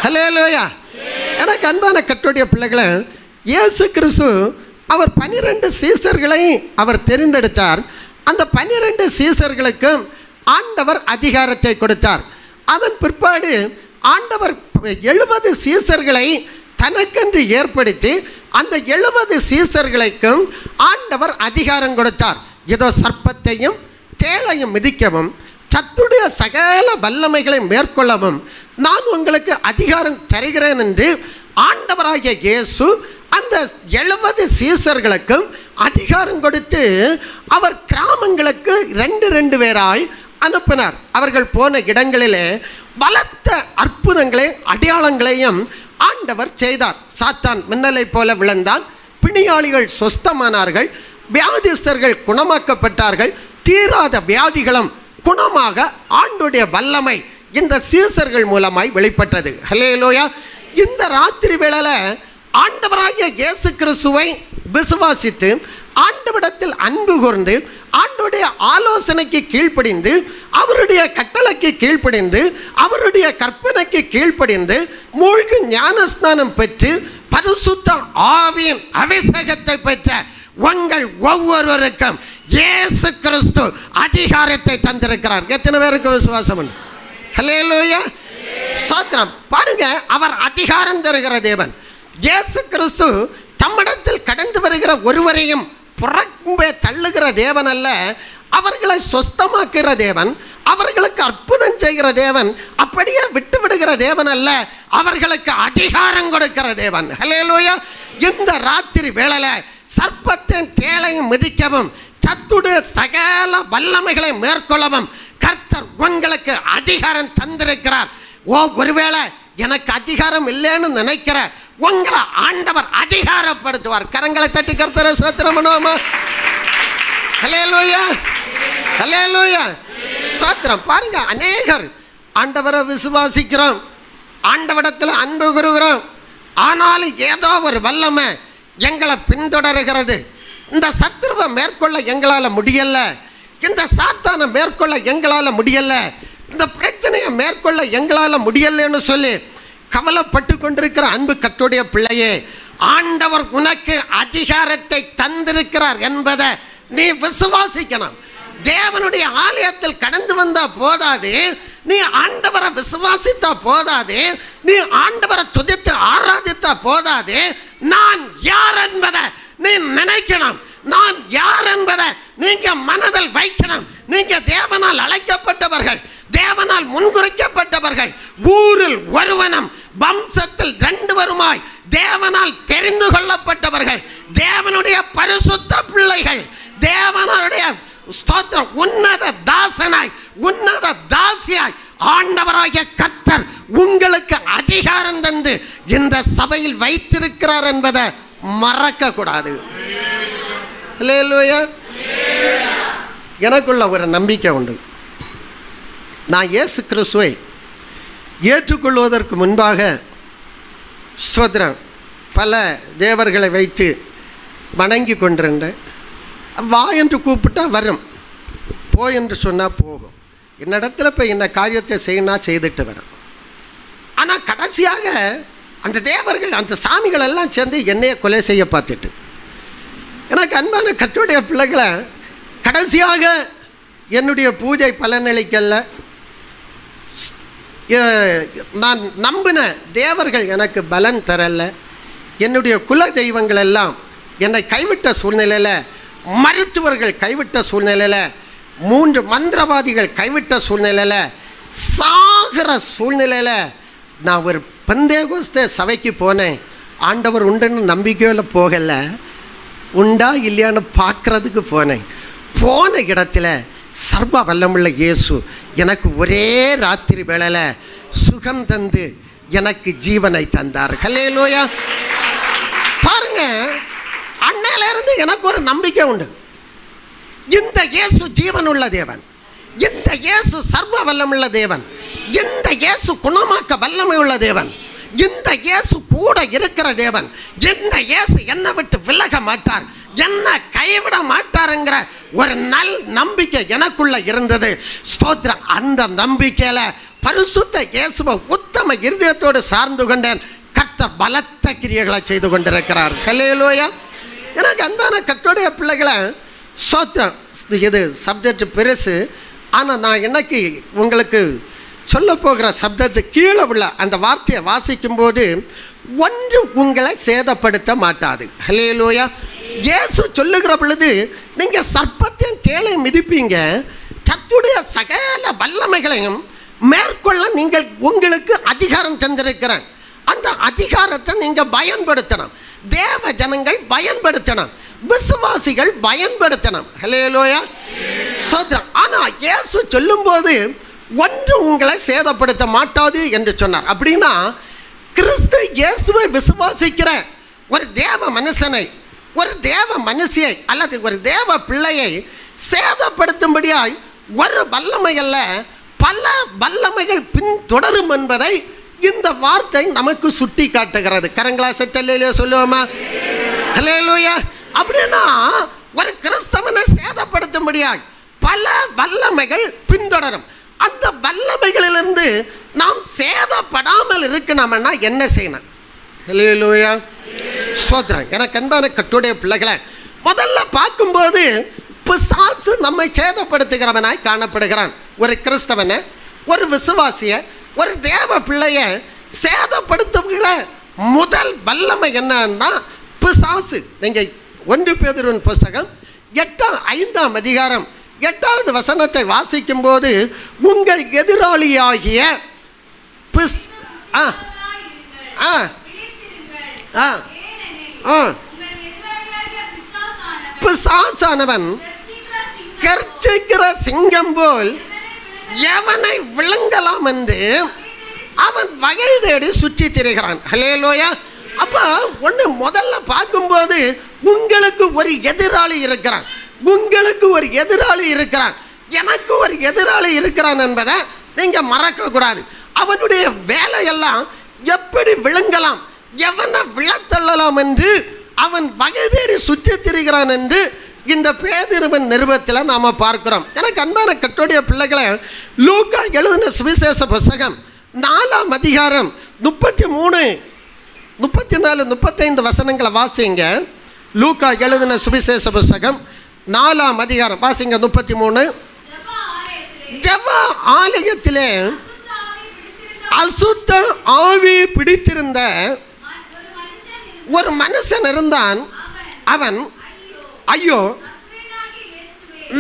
ஹல்லேலூயா. எனக்கு அன்பான கர்த்தருடைய பிள்ளைகளை, இயேசு கிறிஸ்து அவர் 12 சீசர்களை அவர் தெரிந்தெடுத்தார். அந்த 12 சீசர்களுக்கும் ஆண்டவர் அதிகாரத்தை கொடுத்தார். அதன் பிற்பாடு ஆண்டவர் 70 சீசர்களை தனக்கென்று ஏற்படுத்தி அந்த 70 சீசர்களுக்கும் ஆண்டவர் அதிகாரம் கொடுத்தார். ஏதோ சர்ப்பத்தையும் தேளையும் மிதிக்கவும் சத்துடைய சகல வல்லமைகளை மேற்கொள்ளவும் நான் உங்களுக்கு அதிகாரம் தருகிறேன் என்று ஆண்டவராகிய இயேசு அந்த 70 சீசர்களுக்கும் அதிகாரம் கொடுத்து அவர் கிராமங்களுக்கு 2 பேராய் அனுப்பினார். அவர்கள் போன இடங்களிலே பலத்த அற்புதங்களை அடையாளங்களையும் ஆண்டவர் செய்தார். சாத்தான் மின்னலை போல விழுந்தான், பிணியாளிகள் சொஸ்தமானார்கள், வியாதிஸ்தர்கள் குணமாக்கப்பட்டார்கள், தீராத வியாதிகளும் குணமாக ஆண்டுடைய வல்லமை இந்த சீசர்கள் மூலமாய் வெளிப்பட்டது. ஹல்லேலூயா. இந்த ராத்திரி வேளையில ஆண்டவராகிய இயேசு கிறிஸ்துவை விசுவாசித்து ஆண்டவரிடத்தில் அன்பு கூர்ந்து ஆண்டவருடைய ஆலோசனைக்கு கீழ்ப்படிந்து அவருடைய கட்டளைக்கு கீழ்ப்படிந்து அவருடைய கற்பனைக்கு கீழ்ப்படிந்து மூழ்கு ஞானஸ்நானம் பெற்று பரிசுத்த ஆவியின் அபிஷேகத்தை பெற்ற உங்கள் ஒவ்வொருவருக்கும் இயேசு கிறிஸ்து அதிகாரத்தை தந்திருக்கிறார். எத்தனை பேருக்கு விசுவாசம்? ஹல்லேலூயா. ஸ்தோத்திரம். பாருங்க, அவர் அதிகாரம் தருகிற தேவன். இயேசு கிறிஸ்து தம்மிடத்தில் கடந்து வருகிற ஒருவரையும் புறம்பே தள்ளுகிற தேவன் அல்ல, அவர்களை சொஸ்தமாக்குகிற தேவன், அவர்களுக்கு அற்புதம் செய்கிற தேவன், அப்படியே விட்டு விடுகிற தேவன் அல்ல, அவர்களுக்கு அதிகாரம் கொடுக்கிற தேவன். ஹல்லேலூயா. இந்த ராத்திரி வேளையில சர்ப்பத்தின் தேளையும் மிதிக்கவும் சத்துடைய சகல வல்லமைகளை மேற்கொள்ளவும் கர்த்தர் உங்களுக்கு அதிகாரம் தந்திருக்கிறார். ஒருவேளை எனக்கு அதிகாரம் இல்லைன்னு நினைக்கிற உங்களை ஆண்டவர் அதிகாரப்படுத்துவார். கரங்களை தட்டி கர்த்தரை ஸ்தோத்திரம் பண்ணுவோமா? ஹல்லேலூயா, ஹல்லேலூயா, ஸ்தோத்திரம். பாருங்க, அநேகர் ஆண்டவரை விசுவாசிக்கிறோம், ஆண்டவரிடத்தில் அன்பு கூறுகிறோம், ஆனாலும் ஏதோ ஒரு வல்லமை எங்களை பின்தொடர்கிறது. இந்த சத்துருவை மேற்கொள்ள எங்களால் முடியல, இந்த சாத்தானை மேற்கொள்ள எங்களால் முடியல, இந்த பிரச்சனையை மேற்கொள்ள எங்களால் முடியலன்னு சொல்லி கவலைப்பட்டு கொண்டிருக்கிற அன்பு கர்த்தருடைய பிள்ளையே, ஆண்டவர் உனக்கு அதிகாரத்தை தந்திருக்கிறார் என்பதை நீ விசுவாசிக்கணும். தேவனுடைய ஆலயத்தில் கடந்து வந்தா போதாது, நீ ஆண்டவரை விசுவாசித்தா போதாது, நீ ஆண்டவரை துதித்து ஆராதித்தா போதாது, நான் யார் என்பதை நீ நினைக்கணும். நான் யார் என்பதை நீங்க மனதில் வைக்கணும். நீங்க தேவனால் அழைக்கப்பட்டவர்கள், தேவனால் முன்குறிக்கப்பட்டவர்கள், ஊரில் ஒருவனும் வம்சத்தில் 2 தேவனால் தெரிந்து கொள்ளப்பட்டவர்கள், தேவனுடைய பரிசுத்த பிள்ளைகள், தேவனுடைய ஸ்தோத்திரம் உன்னத தாசனாய் உன்னத தாசியாய் ஆண்டவராகிய கர்த்தர் உங்களுக்கு அதிகாரம் தந்து இந்த சபையில் வைத்திருக்கிறார் என்பதை மறக்க கூடாது. ஹல்லேலூயா. எனக்குள்ள ஒரு நம்பிக்கை உண்டு. நான் இயேசு கிறிஸ்துவை ஏற்றுக்கொள்வதற்கு முன்பாக ஸ்தோத்திரம் பல தேவர்களை வைத்து வணங்கி கொண்டிருந்தேன். வா என்று கூப்பிட்டா வரும், போ என்று சொன்னால் போகும், என்னிடத்துல இப்போ இந்த காரியத்தை செய்யணும் செய்துட்டு வரும். ஆனால் கடைசியாக அந்த தேவர்கள் அந்த சாமிகள் எல்லாம் சேர்ந்து என்னையை கொலை செய்ய பார்த்துட்டு, எனக்கு அன்பான கர்த்தருடைய பிள்ளைகளை, கடைசியாக என்னுடைய பூஜை பலனளிக்கல்ல, நான் நம்பின தேவர்கள் எனக்கு பலன் தரல, என்னுடைய குல தெய்வங்கள் எல்லாம் என்னை கைவிட்ட சூழ்நிலையில், மருத்துவர்கள் கைவிட்ட சூழ்நிலையில், 3 மந்திரவாதிகள் கைவிட்ட சூழ்நிலையில், சாகிற சூழ்நிலையில் நான் ஒரு பெந்தேகோஸ்தே சபைக்கு போனேன். ஆண்டவர் உண்டுன்னு நம்பிக்கையில் போகலை, உண்டா இல்லையான்னு பார்க்குறதுக்கு போனேன். போன இடத்துல சர்வ வல்லமுள்ள இயேசு எனக்கு ஒரே ராத்திரி வேளையில் சுகம் தந்து எனக்கு ஜீவனை தந்தார். ஹல்லேலூயா. பாருங்க, அன்னையிலிருந்து எனக்கு ஒரு நம்பிக்கை உண்டு. இந்த இயேசு ஜீவனுள்ள தேவன், இந்த இயேசு சர்வ வல்லமுள்ள தேவன், இந்த இயேசு குணமாக்க வல்லமை உள்ள தேவன், இந்த இயேசு கூட இருக்கிற தேவன், இந்த இயேசு என்னை விட்டு விலக மாட்டார், என்ன கைவிட மாட்டாருங்கிற ஒரு நல் நம்பிக்கை எனக்குள்ள இருந்தது. ஸ்தோத்திரம். அந்த நம்பிக்கையில பரிசுத்த இயேசுவை உத்தம இருதயத்தோடு சார்ந்து கொண்டேன். கர்த்தர் பலத்த கிரியைகளை செய்து கொண்டிருக்கிறார். ஹல்லேலூயா. எனக்கு அன்பான கர்த்தருடைய பிள்ளைகளை, ஸ்தோத்திரம். இது சப்ஜெக்ட் பெருசு. ஆனால் நான் இன்னைக்கு உங்களுக்கு சொல்ல போகிற சப்ஜெக்ட் கீழே உள்ள அந்த வார்த்தையை வாசிக்கும்போது ஒன்று உங்களை சேதப்படுத்த மாட்டாது. ஹல்லேலூயா. இயேசு சொல்லுகிற பொழுது நீங்கள் சர்ப்பத்தையும் தேளையும் மிதிப்பீங்க, சத்துடைய சகல வல்லமைகளையும் மேற்கொள்ள நீங்கள் உங்களுக்கு அதிகாரம் தந்திருக்கிறேன். அந்த அதிகாரத்தை நீங்கள் பயன்படுத்தணும். தேவ ஜனங்கள் பயன்படுத்தணும், விசுவாசிகள் பயன்படுத்தணும். ஹல்லேலூயா. சோத்ரம். ஆனால் இயேசு சொல்லும்போது ஒன்று உங்களை சேதப்படுத்த மாட்டாது என்று சொன்னார். அப்படின்னா கிறிஸ்து இயேசுவை விசுவாசிக்கிற ஒரு தேவ மனுஷனை, ஒரு தேவ மனுஷியை அல்லது ஒரு தேவ பிள்ளையை சேதப்படுத்தும்படியாய் ஒரு வல்லமை அல்ல, பல வல்லமைகள் பின்தொடரும் என்பதை இந்த வார்த்தை நமக்கு சுட்டி காட்டுகிறது. கரங்களா செட்டல்லையிலே சொல்லுவோமா? ஹல்லேலூயா. அப்படின்னா ஒரு கிறிஸ்தவனை சேதப்படுத்தும்படியாய் பல வல்லமைகள் பின்தொடரும். அந்த வல்லமைகளிலிருந்து நாம் சேதப்படாமல் இருக்கணும்னா என்ன செய்யணும்? ஹல்லேலூயா. ஸ்தோத்திரம். எனக்கு அன்பான கர்த்தருடைய பிள்ளைகளை, முதல்ல பார்க்கும்போது பிசாசு நம்மை சேதப்படுத்துகிறவனாய் காணப்படுகிறான். ஒரு கிறிஸ்தவனை, ஒரு விசுவாசியை, ஒரு தேவ பிள்ளையை சேதப்படுத்துகிற முதல் வல்லமை என்னன்னா பிசாசு. நீங்கள் 1 பேதுருவின் புஸ்தகம் 5ஆம் அதிகாரம் 8வது வசனத்தை வாசிக்கும் போது, உங்கள் எதிராளியாகிய பிசாசானவன் கர்ச்சிக்கிற சிங்கம் போல் எவனை விழுங்கலாம் என்று அவன் வகை தேடி சுற்றி திரிகிறான். ஹல்லேலூயா. அப்போ ஒன்று முதல்ல பார்க்கும்போது உங்களுக்கு ஒரு எதிராளி இருக்கிறான், உங்களுக்கு ஒரு எதிராளி இருக்கிறான், எனக்கு ஒரு எதிராளி இருக்கிறான் என்பதை நீங்கள் மறக்கக்கூடாது. அவனுடைய வேலையெல்லாம் எப்படி விழுங்கலாம், எவனை விழத்தள்ளலாம் என்று அவன் வகை தேடி சுற்றி திரிகிறான் என்று இந்த பேதுருவின் நிருபத்தில் நாம் பார்க்கிறோம். எனக்கு அன்பான கர்த்தருடைய பிள்ளைகளை, லூக்கா எழுதின சுவிசேஷ புஸ்தகம் 4ஆம் அதிகாரம் 33, 34, 35 வசனங்களை வாசிங்க. லூக்கா எழுதின சுவிசேஷ புஸ்தகம் 4ஆம் அதிகாரம் வாசிங்க. 33. ஜெப ஆலயத்திலே அசுத்த ஆவி பிடித்திருந்த ஒரு மனுஷன் இருந்தான். அவன், ஐயோ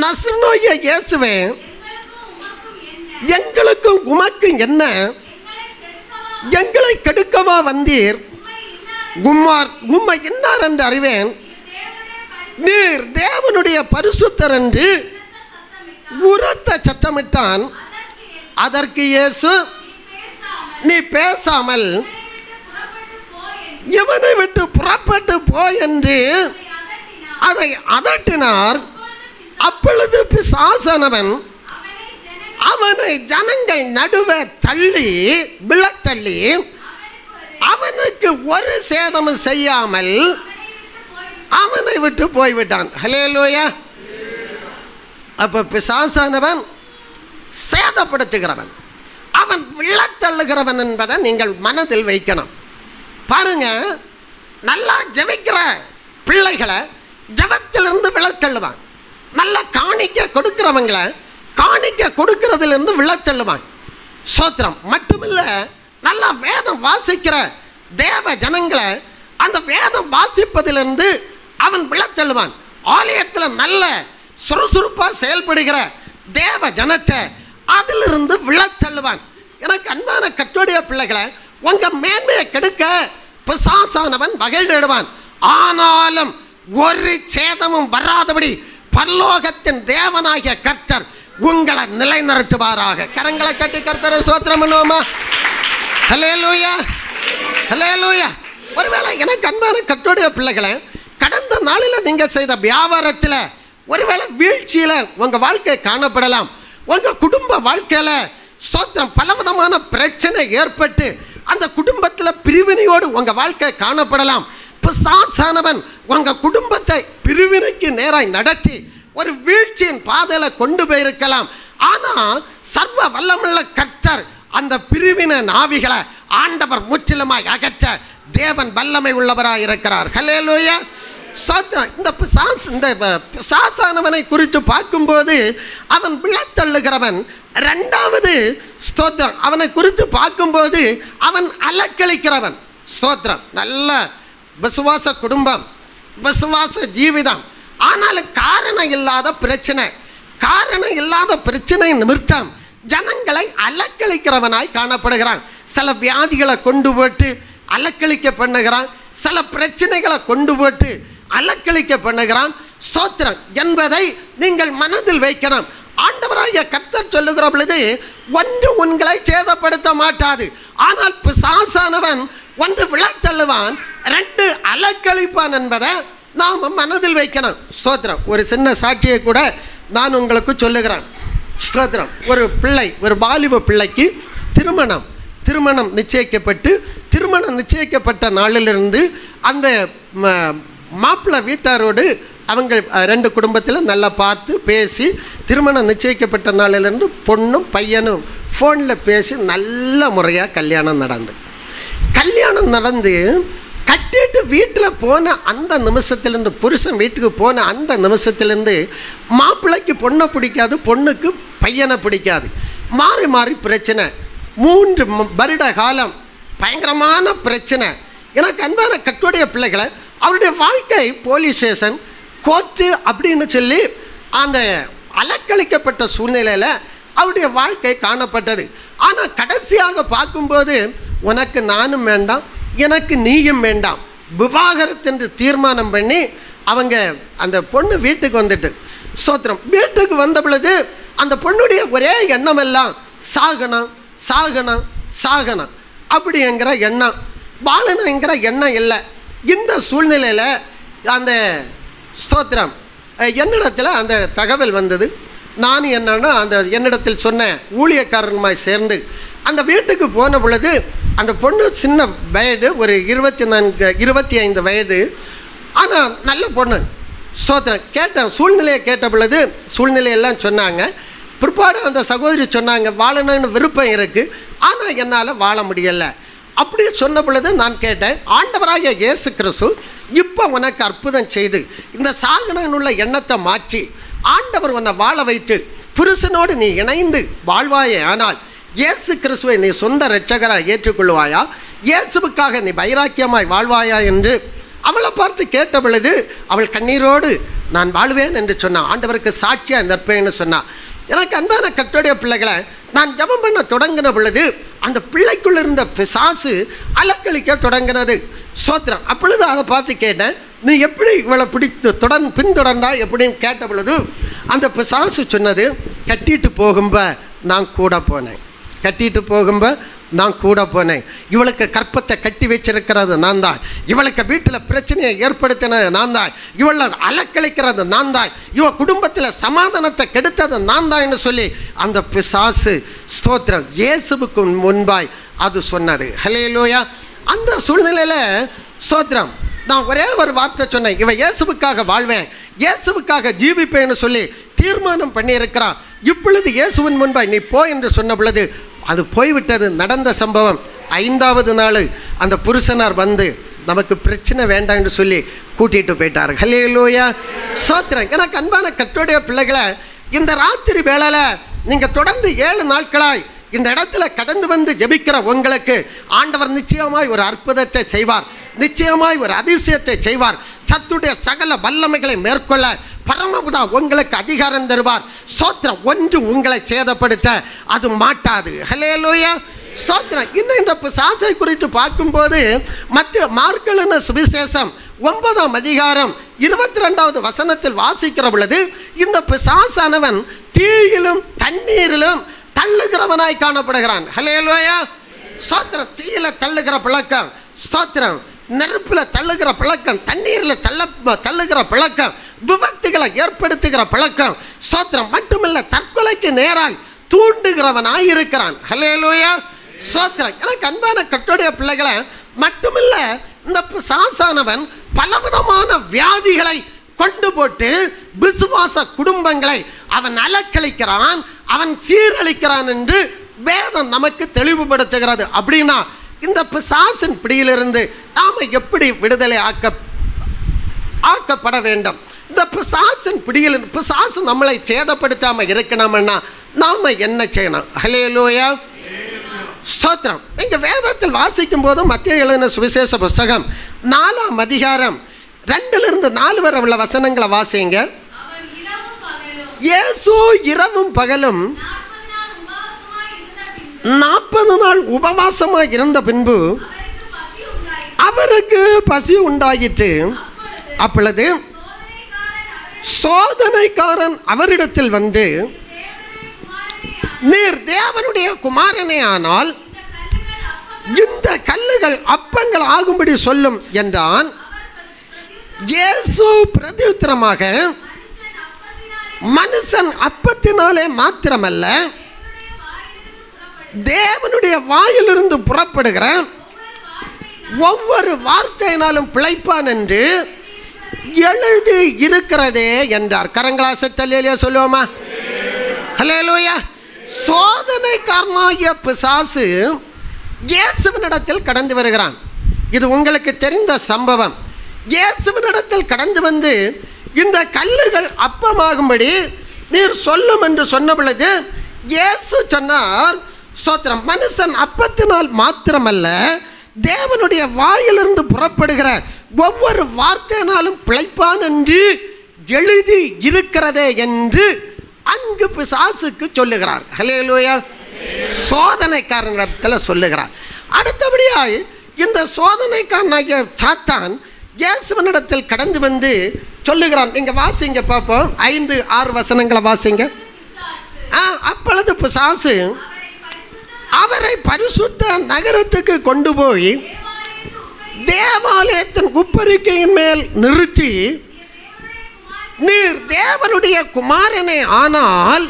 நசரேயனாகிய இயேசுவே, எங்களுக்கும் உமக்கும் என்ன? எங்களை கெடுக்கவா வந்தீர்? உம்மை இன்னார் என்று அறிவேன். நீர் தேவனுடைய பரிசுத்தர் என்று உரத்த சத்தமிட்டான். அதற்கு இயேசு, நீ பேசாமல் இவனை விட்டு புறப்பட்டு போ என்று அதை அதட்டினார். அப்பொழுது பிசாசானவன் அவனை ஜனங்கள் நடுவே தள்ளி விழத்தள்ளி அவனுக்கு ஒரு சேதமும் செய்யாமல் அவனை விட்டு போய்விட்டான். ஹல்லேலூயா. அப்போ பிசாசானவன் சேதப்படுத்துகிறவன், அவன் விழத்தள்ளுகிறவன் என்பதை நீங்கள் மனதில் வைக்கணும். பாருங்க, நல்லா ஜெபிக்கிற பிள்ளைகளை ஜெபத்திலிருந்து விழத்தள்ளுவான். நல்லா காணிக்க கொடுக்கிறவங்களை காணிக்க கொடுக்கிறதுலேருந்து விழத்தள்ளுவான். சோத்திரம். மட்டுமில்லை, நல்லா வேதம் வாசிக்கிற தேவ ஜனங்களை அந்த வேதம் வாசிப்பதிலிருந்து அவன் விழத்தள்ளுவான். ஆலயத்தில் நல்ல சுறுசுறுப்பாக செயல்படுகிற தேவ ஜனத்தை அதிலிருந்து விழத்தள்ளுவான். எனக்கு அன்பான கர்த்தருடைய பிள்ளைகளை, உங்கள் மேன்மையை கெடுக்க பிசாசானவன் வகையிடுவான். ஆனாலும் ஒரு சேதமும் வராதபடி பரலோகத்தின் தேவனாகிய கர்த்தர் உங்களை நிலைநிறுத்துவாராக. கரங்களை கட்டி கர்த்தரை ஸ்தோத்திரம் பண்ணுவோமா? ஹல்லேலூயா, ஹல்லேலூயா. ஒருவேளை எனக்கு அன்பான கர்த்தருடைய பிள்ளைகளை, கடந்த நாளில் நீங்கள் செய்த வியாபாரத்தில் ஒருவேளை வீழ்ச்சியில் உங்கள் வாழ்க்கை காணப்படலாம். உங்கள் குடும்ப வாழ்க்கையில் ஸ்தோத்திரம் பலவிதமான பிரச்சனை ஏற்பட்டு அந்த குடும்பத்தில் பிரிவினையோடு உங்கள் வாழ்க்கை காணப்படலாம். பிசாசானவன் உங்கள் குடும்பத்தை பிரிவினைக்கு நேராய் நடத்தி ஒரு வீழ்ச்சியின் பாதையில் கொண்டு போயிருக்கலாம். ஆனால் சர்வ வல்லமுள்ள கர்த்தர் அந்த பிரிவின ஆவிகளை ஆண்டவர் முற்றிலுமாய் அகற்ற தேவன் வல்லமை உள்ளவராய் இருக்கிறார். ஹல்லேலூயா. ஸ்தோத்திரம். இந்த பிசாசானவனை குறித்து பார்க்கும்போது அவன் விழத்தள்ளுகிறவன். இரண்டாவது ஸ்தோத்திரம், அவனை குறித்து பார்க்கும்போது அவன் அலக்களிக்கிறவன். ஸ்தோத்திரம். நல்ல விசுவாச குடும்பம், விசுவாச ஜீவிதம், ஆனாலும் காரணம் இல்லாத பிரச்சனை நிமித்தம் ஜனங்களை அலக்களிக்கிறவனாய் காணப்படுகிறான். சில வியாதிகளை கொண்டு போட்டு அலக்களிக்க பண்ணுகிறான், சில பிரச்சனைகளை கொண்டு போட்டு அலக்களிக்க பண்ணுகிறான். ஸ்தோத்திரம் என்பதை நீங்கள் மனதில் வைக்கணும். ஆண்டவராகிய கர்த்தர் சொல்லுகிற பொழுது ஒன்று உங்களை சேதப்படுத்த மாட்டாது, ஆனால் பிசாசானவன் ஒன்று விழத்தள்ளுவான், ரெண்டு அலக்களிப்பான் என்பதை நாம் மனதில் வைக்கணும். ஸ்தோத்திரம். ஒரு சின்ன சாட்சியை கூட நான் உங்களுக்கு சொல்லுகிறேன். ஸ்தோத்திரம். ஒரு பிள்ளை, ஒரு வாலிப பிள்ளைக்கு திருமணம் நிச்சயிக்கப்பட்ட நாளிலிருந்து அந்த மாப்பிள்ளை வீட்டாரோடு அவங்க ரெண்டு குடும்பத்தில் நல்லா பார்த்து பேசி திருமணம் நிச்சயிக்கப்பட்ட நாளிலிருந்து பொண்ணும் பையனும் ஃபோனில் பேசி நல்ல முறையாக கல்யாணம் நடந்து கட்டிட்டு வீட்டில் போன அந்த நிமிஷத்துலேருந்து, புருஷன் வீட்டுக்கு போன அந்த நிமிஷத்துலேருந்து மாப்பிள்ளைக்கு பொண்ணை பிடிக்காது, பொண்ணுக்கு பையனை பிடிக்காது. மாறி மாறி பிரச்சனை. 3 வருட காலம் பயங்கரமான பிரச்சனை. எனக்கு அன்பான கர்த்தருடைய பிள்ளைகளை, அவருடைய வாழ்க்கை போலீஸ் ஸ்டேஷன், கோர்ட்டு அப்படின்னு சொல்லி அந்த அலக்களிக்கப்பட்ட சூழ்நிலையில் அவருடைய வாழ்க்கை காணப்பட்டது. ஆனால் கடைசியாக பார்க்கும்போது உனக்கு நானும் வேண்டாம், எனக்கு நீயும் வேண்டாம், விவாகரத்து என்று தீர்மானம் பண்ணி அவங்க அந்த பொண்ணு வீட்டுக்கு வந்துட்டு, ஸ்தோத்திரம், வீட்டுக்கு வந்த பொழுது அந்த பொண்ணுடைய ஒரே எண்ணமெல்லாம் சாகனம் அப்படிங்கிற எண்ணம், வாழணுங்கிற எண்ணம் இல்லை. இந்த சூழ்நிலையில் அந்த ஸ்தோத்திரம் என்னிடத்தில் அந்த தகவல் வந்தது. நான் என்னன்னா அந்த என்னிடத்தில் சொன்ன ஊழியக்காரனுமாய் சேர்ந்து அந்த வீட்டுக்கு போன பொழுது அந்த பொண்ணு சின்ன வயது, ஒரு 25 வயது, ஆனால் நல்ல பொண்ணு. ஸ்தோத்திரம். கேட்டேன், சூழ்நிலையை கேட்ட பொழுது சூழ்நிலையெல்லாம் சொன்னாங்க. பிற்பாடு அந்த சகோதரி சொன்னாங்க, வாழணும்னு விருப்பம் இருக்குது, ஆனால் என்னால் வாழ முடியலை. அப்படி சொன்ன பொழுது நான் கேட்டேன், ஆண்டவராகிய இயேசு கிறிஸ்து இப்போ உனக்கு அற்புதம் செய்து இந்த சாகனனுள்ள எண்ணத்தை மாற்றி ஆண்டவர் உன்னை வாழ வைத்து புருஷனோடு நீ இணைந்து வாழ்வாயே, ஆனால் இயேசு கிறிஸ்துவை நீ சொந்த இரட்சகராக ஏற்றுக்கொள்வாயா, இயேசுவுக்காக நீ வைராக்கியமாய் வாழ்வாயா என்று அவளை பார்த்து கேட்ட பொழுது அவள் கண்ணீரோடு நான் வாழ்வேன் என்று சொன்னான். ஆண்டவருக்கு சாட்சியாக நிற்பேன்னு சொன்னான். எனக்கு அன்பான கர்த்தருடைய பிள்ளைகளை, நான் ஜெபம் பண்ண தொடங்கின பொழுது அந்த பிள்ளைக்குள்ள இருந்த பிசாசு அலக்களிக்க தொடங்கினது. ஸ்தோத்திரம். அப்பொழுது அதை பார்த்து கேட்டேன், நீ எப்படி இவளை பின்தொடர்ந்தா எப்படின்னு கேட்ட பொழுது அந்த பிசாசு சொன்னது, கட்டிட்டு போகும்ப நான் கூட போனேன், இவளுக்கு கற்பத்தை கட்டி வச்சிருக்கிறது நான் தான், இவளுக்கு வீட்டில் பிரச்சனையை ஏற்படுத்தினது நான் தான், இவளை அலக்களிக்கிறது நான் தான், இவ குடும்பத்தில் சமாதானத்தை கெடுத்தது நான் தான் என்று சொல்லி அந்த பிசாசு, ஸ்தோத்திரம், இயேசுவுக்கு முன்பாய் அது சொன்னது. ஹல்லேலூயா. அந்த சூழ்நிலையில் ஸ்தோத்திரம், நான் ஒரே ஒரு வார்த்தை சொன்னேன், இவன் இயேசுவுக்காக வாழ்வேன், இயேசுவுக்காக ஜீவிப்பேன்னு சொல்லி தீர்மானம் பண்ணியிருக்கிறான். இப்பொழுது இயேசுவின் முன்பாய் நீ போ என்று சொன்ன பொழுது அது போய்விட்டது. நடந்த சம்பவம் 5வது நாள் அந்த புருஷனார் வந்து நமக்கு பிரச்சனை வேண்டாம் என்று சொல்லி கூட்டிகிட்டு போயிட்டார். ஹல்லேலூயா. ஸ்தோத்திரம். எனக்கு அன்பான கர்த்தருடைய பிள்ளைகளை, இந்த ராத்திரி வேளையில் நீங்கள் தொடர்ந்து 7 நாட்களாய் இந்த இடத்துல கடந்து வந்து ஜெபிக்கிற உங்களுக்கு ஆண்டவர் நிச்சயமாய் ஒரு அற்புதத்தை செய்வார், நிச்சயமாய் ஒரு அதிசயத்தை செய்வார். சத்துடைய சகல வல்லமைகளை மேற்கொள்ள பரமபிதா உங்களுக்கு அதிகாரம் தருவார். ஸ்தோத்திரம். ஒன்று உங்களை சேதப்படுத்த அது மாட்டாது. ஹல்லேலூயா. ஸ்தோத்திரம். இன்னும் இந்த பிசாசை குறித்து பார்க்கும்போது மார்க்கு சுவிசேஷம் 9ஆம் அதிகாரம் 22வது வசனத்தில் வாசிக்கிற பொழுது இந்த பிசாசானவன் தீயிலும் தண்ணீரிலும் தள்ளுகிறவனாய் காணப்படுகிறான். ஹல்லேலூயா. ஸ்தோத்திரம். தீயில தள்ளுகிற பழக்கம், ஸ்தோத்திரம், நெருப்பில் தள்ளுகிற பழக்கம், தண்ணீரில் தள்ளுகிற பழக்கம், விபத்துகளை ஏற்படுத்துகிற பழக்கம், ஸ்தோத்திரம், மட்டுமில்ல தற்கொலைக்கு நேராய் தூண்டுகிறவனாய் இருக்கிறான். ஹல்லேலூயா. ஸ்தோத்திரம். எனக்கு அன்பான கர்த்தருடைய பிள்ளைகளை, மட்டுமில்ல இந்த பிசாசானவன் பலவிதமான வியாதிகளை கொண்டு போட்டு விசுவாச குடும்பங்களை அவன் அலக்களிக்கிறான், அவன் சீரழிக்கிறான் என்று வேதம் நமக்கு தெளிவுபடுத்துகிறது. அப்படின்னா இந்த பிசாசின் பிடியிலிருந்து நாம் எப்படி விடுதலை ஆக்கப்பட வேண்டும்? இந்த பிசாசின் பிடியில் பிசாசு நம்மளை சேதப்படுத்தாமல் இருக்கணும்னா நாம் என்ன செய்யணும்? ஹல்லேலூயா, ஸ்தோத்திரம். இங்கே வேதத்தில் வாசிக்கும் போது மத்தேயு எழுதின சுவிசேஷ புஸ்தகம் 4ஆம் அதிகாரம் 2-4 வரை உள்ள வசனங்களை வாசிங்க. இயேசு இரவும் பகலும் 40 நாள் உபவாசமாக இருந்த பின்பு அவருக்கு பசி உண்டாயிற்று. அப்பொழுது சோதனைக்காரன் அவரிடத்தில் வந்து, நீர் தேவனுடைய குமாரனே ஆனால் இந்த கல்லுகள் அப்பங்கள் ஆகும்படி சொல்லும் என்றான். இயேசு பிரதியுத்தரமாக, மனுஷன் அப்பத்தினாலே மாத்திரமல்ல தேவனுடைய வாயிலிருந்து புறப்படுகிற ஒவ்வொரு வார்த்தையினாலும் பிழைப்பான் என்று எழுதி இருக்கிறதே என்றார். கரங்களாசத்தல்லையா சொல்லுவோமா? ஹல்லேலூயா. சோதனைக்காரனாகிய பிசாசு இயேசுவினிடத்தில் கடந்து வருகிறான். இது உங்களுக்கு தெரிந்த சம்பவம். இயேசுவினிடத்தில் கடந்து வந்து இந்த கல்லுகள் அப்பமாகும்படி நீர் சொல்லும் என்று சொன்ன பொழுது இயேசு சொன்னார், ஸ்தோத்திரம், மனுஷன் அப்பத்தினால் மாத்திரமல்ல தேவனுடைய வாயிலிருந்து புறப்படுகிற ஒவ்வொரு வார்த்தையினாலும் பிழைப்பான் என்று எழுதி இருக்கிறதே என்று அங்கு பிசாசுக்கு சொல்லுகிறார். ஹல்லேலூயா. சோதனைக்காரனிடத்தில் சொல்லுகிறார். அடுத்தபடியாய் இந்த சோதனைக்காரனாகிய சாத்தான் இயேசுவினிடத்தில் கடந்து வந்து சொல்லுகிறான். நீங்க வாசிங்க பார்ப்போம், 5-6 வசனங்களை வாசிங்க. அப்பொழுது பிசாசு அவரை பரிசுத்த நகரத்துக்கு கொண்டு போய் தேவாலயத்தின் உப்பரிக்கையின் மேல் நிறுத்தி, நீர் தேவனுடைய குமாரனே ஆனால்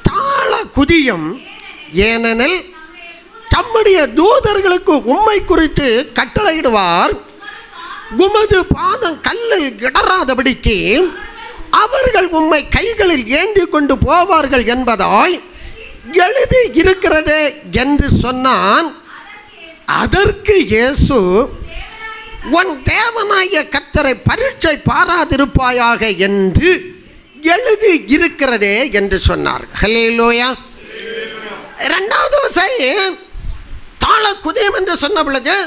தாழ குதியும், ஏனெனில் தம்முடைய தூதர்களுக்கு உம்மை குறித்து கட்டளையிடுவார், உமது பாதம் கல்லில் இடராதபடிக்கு அவர்கள் உம்மை கைகளில் ஏந்தி கொண்டு போவார்கள் என்பதாய் எழுதி இருக்கிறது என்று சொன்னான். அதற்கு இயேசு, உன் தேவனாகிய கர்த்தரை பரீட்சை பாராதிருப்பாயாக என்று எழுதி இருக்கிறதே என்று சொன்னார். ஹல்லேலூயா. இரண்டாவது விஷயம், தாழ குதியும் என்று சொன்ன பொழுது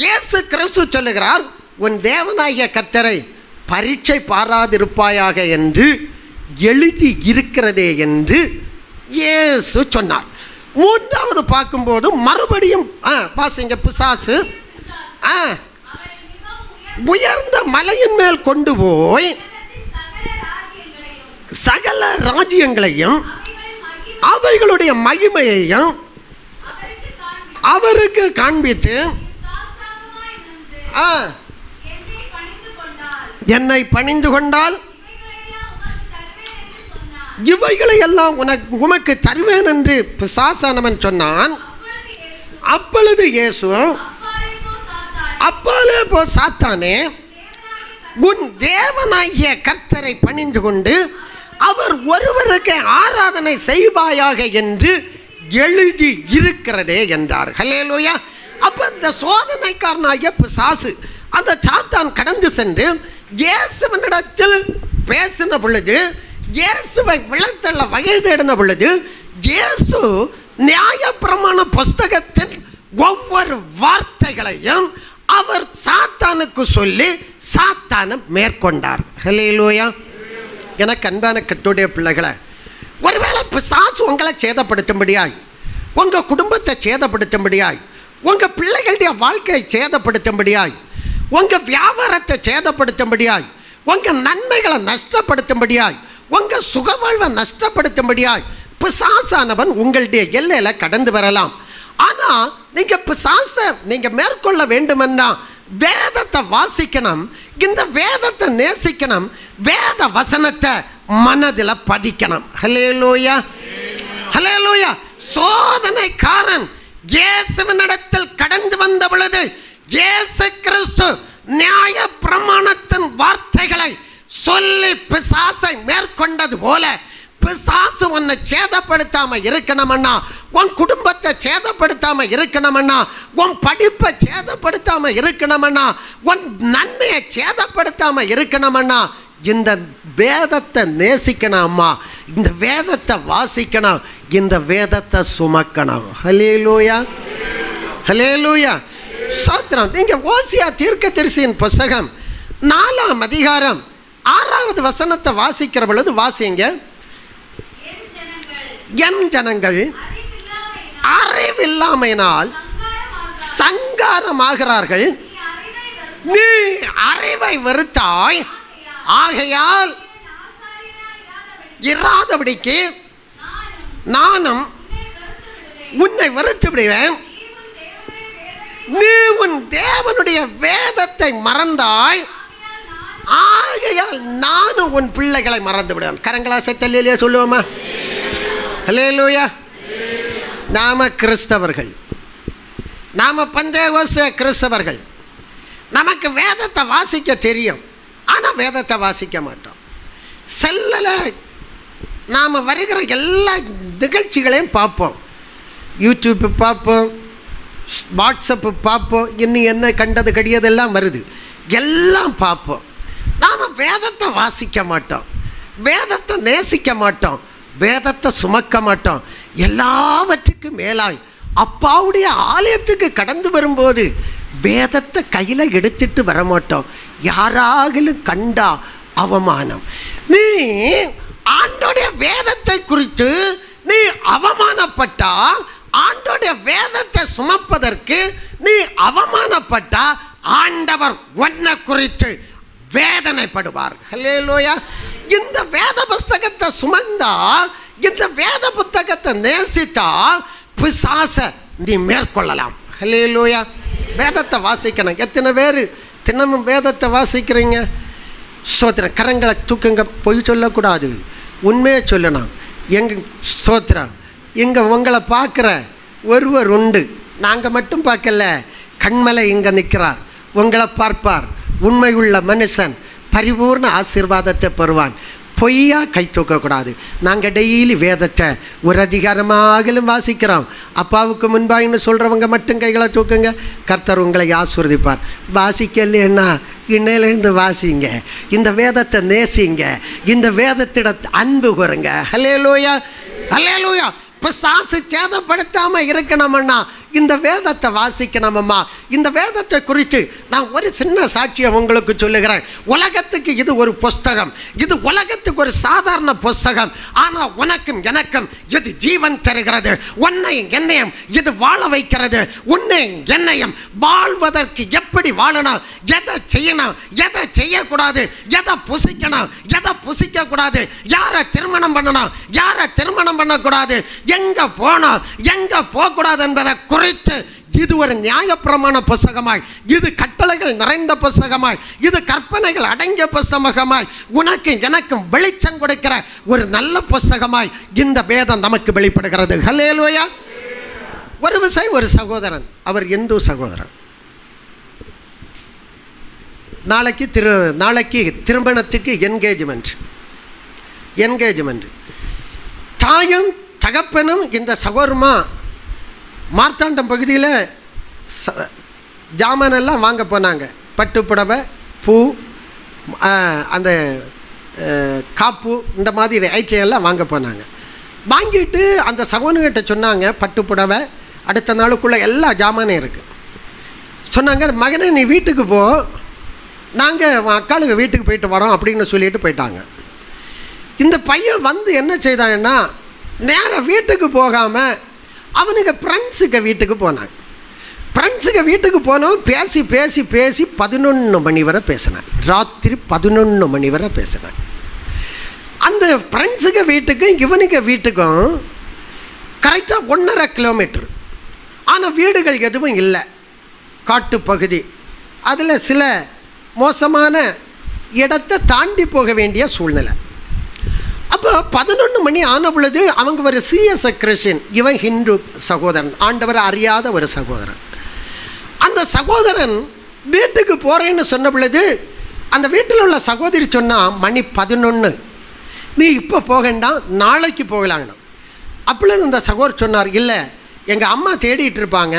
இயேசு கிறிஸ்து சொல்லுகிறார், உன் தேவனாகிய கர்த்தரை பரீட்சை பாராதிருப்பாயாக என்று எழுதி இருக்கிறதே என்று இயேசு சொன்னார். மூன்றாவது பார்க்கும்போது மறுபடியும் வாசிங்க. பிசாசு உயர்ந்த மலையின் மேல் கொண்டு போய் சகல ராஜ்யங்களையும் அவைகளுடைய மகிமையையும் அவருக்கு காண்பித்து, என்னை பணிந்து கொண்டால் இவைகளை எல்லாம் உமக்கு தருவேன் என்று பிசாசானவன் சொன்னான். அப்பொழுது இயேசு, அப்பாலே போ சாத்தானே, உன் தேவனாகிய கர்த்தரை பணிந்து கொண்டு அவர் ஒருவருக்கு ஆராதனை செய்வாயாக என்று எழுதி இருக்கிறதே என்றார். ஹல்லேலூயா. அப்ப இந்த சோதனைக்காரனாகிய பிசாசு அந்த சாத்தான் கடந்து சென்று இயேசுவினிடத்தில் பேசின பொழுது, இயேசுவை விளத்தள்ள வகை தேடின பொழுது, இயேசு நியாயப்பிரமாண புஸ்தகத்தின் ஒவ்வொரு வார்த்தைகளையும் அவர் சாத்தானுக்கு சொல்லி சாத்தானை மேற்கொண்டார். ஹல்லேலூயா. எனக்கு அன்பான கர்த்தருடைய பிள்ளைகளை, ஒருவேளை பிசாசு உங்களை சேதப்படுத்தும்படியாய், உங்கள் குடும்பத்தை சேதப்படுத்தும்படியாய், உங்கள் பிள்ளைகளுடைய வாழ்க்கையை சேதப்படுத்தும்படியாய், உங்கள் வியாபாரத்தை சேதப்படுத்தும்படியாய், உங்கள் நன்மைகளை நஷ்டப்படுத்தும்படியாய், உங்கள் சுகவாழ்வை நஷ்டப்படுத்தும்படியாய் பிசாசானவன் உங்களுடைய எல்லையில் கடந்து வரலாம். ஆனால் நீங்கள் பிசாசை நீங்கள் மேற்கொள்ள வேண்டுமென்னா வேதத்தை வாசிக்கணும், இந்த வேதத்தை நேசிக்கணும், வேத வசனத்தை மனதில் படிக்கணும். ஹல்லேலூயா, ஹல்லேலூயா. சோதனைக்காரன் இயேசுவினிடத்தில் கடந்து வந்த பொழுது இயேசு கிறிஸ்து நியாய பிரமாணத்தின் வார்த்தைகளை சொல்லி பிசாசை மேற்கொண்டது போல பிசாசு உன்னை சேதப்படுத்தாம இருக்கணும்னா, உன் குடும்பத்தை சேதப்படுத்தாம இருக்கணும்னா, உன் படிப்பை சேதப்படுத்தாம இருக்கணும்னா, உன் நன்மையை சேதப்படுத்தாம இருக்கணும்னா, இந்த வேதத்தை நேசிக்கணும். அம்மா, இந்த வேதத்தை வாசிக்கணும், இந்த வேதத்தை சுமக்கணும். ஹல்லேலூயா, ஹல்லேலூயா, ஸ்தோத்திரம். நீங்க ஓசியா தீர்க்கதரிசியின் புத்தகம் 4ஆம் அதிகாரம் 6வது வசனத்தை வாசிக்கிற பொழுது வாசிங்க. என் ஜனங்கள் அறிவில்லாமையினால் சங்காரமாகிறார்கள், நீ அறிவை வெறுத்தாய், ஆகையால் இராதபடிக்கு நானும் உன்னை வெறுத்து விடுவேன். நீ உன் தேவனுடைய வேதத்தை மறந்தாய், ஆகையால் நானும் உன் பிள்ளைகளை மறந்து விடுவேன். கரங்களா சத்தல்லையா சொல்லுவோமா? ஹல்லேலூயா. நாம கிறிஸ்தவர்கள், நாம பந்தேகோஸ்தே கிறிஸ்தவர்கள், நமக்கு வேதத்தை வாசிக்க தெரியும், ஆனால் வேதத்தை வாசிக்க மாட்டோம். செல்லில் நாம் வருகிற எல்லா நிகழ்ச்சிகளையும் பார்ப்போம், யூடியூப்பு பார்ப்போம், வாட்ஸ்அப்பு பார்ப்போம், இன்னும் என்ன கண்டது கடியதெல்லாம் வருது, எல்லாம் பார்ப்போம். நாம் வேதத்தை வாசிக்க மாட்டோம், வேதத்தை நேசிக்க மாட்டோம், வேதத்தை சுமக்க மாட்டோம். எல்லாவற்றுக்கும் மேலாய் அப்பாவுடைய ஆலயத்துக்கு கடந்து வரும்போது வேதத்தை கையில் எடுத்துட்டு வரமாட்டோம். யாராகிலும் கண்டா அவமானம். நீ ஆண்டோடைய வேதத்தை குறித்து நீ அவமானப்பட்டா, ஆண்டோடைய வேதத்தை சுமப்பதற்கு நீ அவமானப்பட்டா, ஆண்டவர் உன்னை குறித்து வேதனைப்படுவார். ஹல்லேலூயா. இந்த வேத புத்தகத்தை சுமந்தா, இந்த வேத புத்தகத்தை நேசித்தா, பிசாசை நீ மேற்கொள்ளலாம். ஹல்லேலூயா. வேதத்தை வாசிக்கணும். எத்தனை பேர் தினமும் வேதத்தை வாசிக்கிறீங்க? ஸ்தோத்திரம். கரங்களை தூக்குங்க. பொய் சொல்லக்கூடாது, உண்மையை சொல்லணும். ஸ்தோத்திரம். இங்கே உங்களை பார்க்குற ஒருவர் உண்டு, நாங்கள் மட்டும் பார்க்கல, கண்மலை இங்கே நிற்கிறார், உங்களை பார்ப்பார். உண்மை உள்ள மனுஷன் பரிபூர்ண ஆசீர்வாதத்தை பெறுவான். பொய்யா கை தூக்கக்கூடாது. நாங்கள் டெய்லி வேதத்தை ஒரு அதிகாரமாகலும் வாசிக்கிறோம். அப்பாவுக்கு முன்பாயின்னு சொல்கிறவங்க மட்டும் கைகளை தூக்குங்க, கர்த்தர் உங்களை ஆசீர்வதிப்பார். வாசிக்கலைன்னா இன்னையிலேருந்து வாசிங்க, இந்த வேதத்தை நேசிங்க, இந்த வேதத்திட அன்பு கூறுங்க. ஹல்லேலூயா, ஹல்லேலூயா. பிசாசு சேதப்படுத்தாமல் இருக்கணும்னா இந்த வேதத்தை வாசிக்கணுமம்மா. இந்த வேதத்தை குறித்து நான் ஒரு சின்ன சாட்சியை உங்களுக்கு சொல்லுகிறேன். உலகத்துக்கு இது ஒரு புஸ்தகம், இது உலகத்துக்கு ஒரு சாதாரண புஸ்தகம். ஆனால் உனக்கும் எனக்கும் இது ஜீவன் தருகிறது. உன்னையும் என்னையும் இது வாழ வைக்கிறது. உன்னையும் என்னையும் வாழ்வதற்கு எப்படி வாழணும், எதை செய்யணும், எதை செய்யக்கூடாது, எதை புசிக்கணும், எதை புசிக்கக்கூடாது, யாரை திருமணம் பண்ணணும், யாரை திருமணம் பண்ணக்கூடாது, எங்கே போகணும், எங்கே போகக்கூடாது என்பதை குறித்து இது ஒரு நியாயப்பிரமாண புஸ்தகமாய், இது கட்டளைகள் நிறைந்த புஸ்தகமாய், இது கற்பனைகள் அடங்கிய புஸ்தகமாய், உனக்கு எனக்கும் வெளிச்சம் கொடுக்கிற ஒரு நல்ல புஸ்தகமாய் இந்த வேதம் நமக்கு வெளிப்படுகிறது. ஹல்லேலூயா. ஒரு விஷயம், ஒரு சகோதரன், அவர் இந்து சகோதரன், நாளைக்கு திருமணத்துக்கு என்கேஜ்மெண்ட். தாயும் தகப்பனும் இந்த சகோதரமா மார்த்தாண்டம் பகுதியில் ஜாமானெல்லாம் வாங்க போனாங்க. பட்டு புடவை, பூ, அந்த காப்பு, இந்த மாதிரி ஐட்டம் எல்லாம் வாங்க போனாங்க. வாங்கிட்டு அந்த சகோதரங்கிட்ட சொன்னாங்க, பட்டு புடவை அடுத்த நாளுக்குள்ளே எல்லா ஜாமானும் இருக்குது. சொன்னாங்க, மகனே நீ வீட்டுக்கு போ, நாங்கள் அக்காளுக்கு வீட்டுக்கு போயிட்டு வரோம் அப்படின்னு சொல்லிட்டு போயிட்டாங்க. இந்த பையன் வந்து என்ன செய்தாங்கன்னா, நேராக வீட்டுக்கு போகாமல் அவனுக்கு ஃப்ரெண்ட்ஸுக்கு வீட்டுக்கு போனாங்க. ஃப்ரெண்ட்ஸுக்கு வீட்டுக்கு போனோம், பேசி பேசி பேசி 11 மணி வரை பேசினான். ராத்திரி 11 மணி வரை பேசினான். அந்த ஃப்ரெண்ட்ஸுக்கு வீட்டுக்கும் இவனுக்கு வீட்டுக்கும் கரெக்டாக 1.5 கிலோமீட்டர். ஆனால் வீடுகள் எதுவும் இல்லை, காட்டு பகுதி. அதில் சில மோசமான இடத்தை தாண்டி போக வேண்டிய சூழ்நிலை. அப்போ 11 மணி ஆன பொழுது அவங்க ஒரு சிஎஸ் கிறிஸ்டியன், இவன் ஹிந்து சகோதரன், ஆண்டவர் அறியாத ஒரு சகோதரன். அந்த சகோதரன் வீட்டுக்கு போகிறேன்னு சொன்ன பொழுது அந்த வீட்டில் உள்ள சகோதரி சொன்னால், மணி 11, நீ இப்போ போகண்டாம், நாளைக்கு போகலாங்கண்ணா. அப்பொழுது இந்த சகோதரர் சொன்னார், இல்லை எங்கள் அம்மா தேடிட்டு இருப்பாங்க,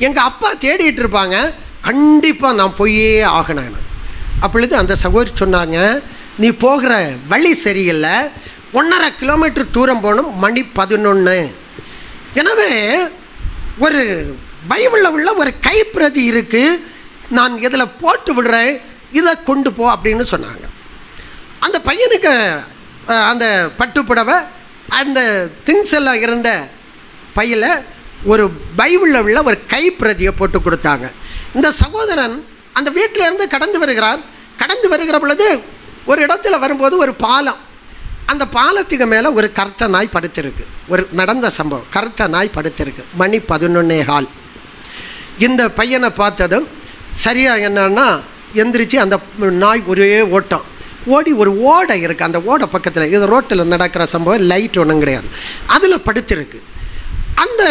எங்கள் அப்பா தேடிட்டு இருப்பாங்க, கண்டிப்பாக நான் போயே ஆகணும். அப்பொழுது அந்த சகோதரி சொன்னாங்க, நீ போகிற வழி சரியில்லை, 1.5 கிலோமீட்டர் தூரம் போகணும், மணி 11. எனவே ஒரு பைபிளில் உள்ள ஒரு கைப்பிரதி இருக்குது, நான் இதில் போட்டு விடுறேன், இதை கொண்டு போ அப்படின்னு சொன்னாங்க. அந்த பையனுக்கு அந்த பட்டுப்புடவை அந்த திங்ஸ் எல்லாம் இருந்த பையில் ஒரு பைபிளில் உள்ள ஒரு கைப்பிரதியை போட்டு கொடுத்தாங்க. இந்த சகோதரன் அந்த வீட்டிலேருந்து கடந்து வருகிறார். கடந்து வருகிற பொழுது ஒரு இடத்துல வரும்போது ஒரு பாலம், அந்த பாலத்துக்கு மேலே ஒரு கருத்த நாய் படுத்திருக்கு. ஒரு நடந்த சம்பவம், கருத்த நாய் படுத்திருக்கு. மணி 11:15. இந்த பையனை பார்த்ததும் சரியாக என்னன்னா எந்திரிச்சு அந்த நாய் ஒரே ஓட்டம் ஓடி, ஒரு ஓடை இருக்குது, அந்த ஓடை பக்கத்தில், இது ரோட்டில் நடக்கிற சம்பவம், லைட் ஒன்றும் கிடையாது, அதில் படுத்திருக்கு. அந்த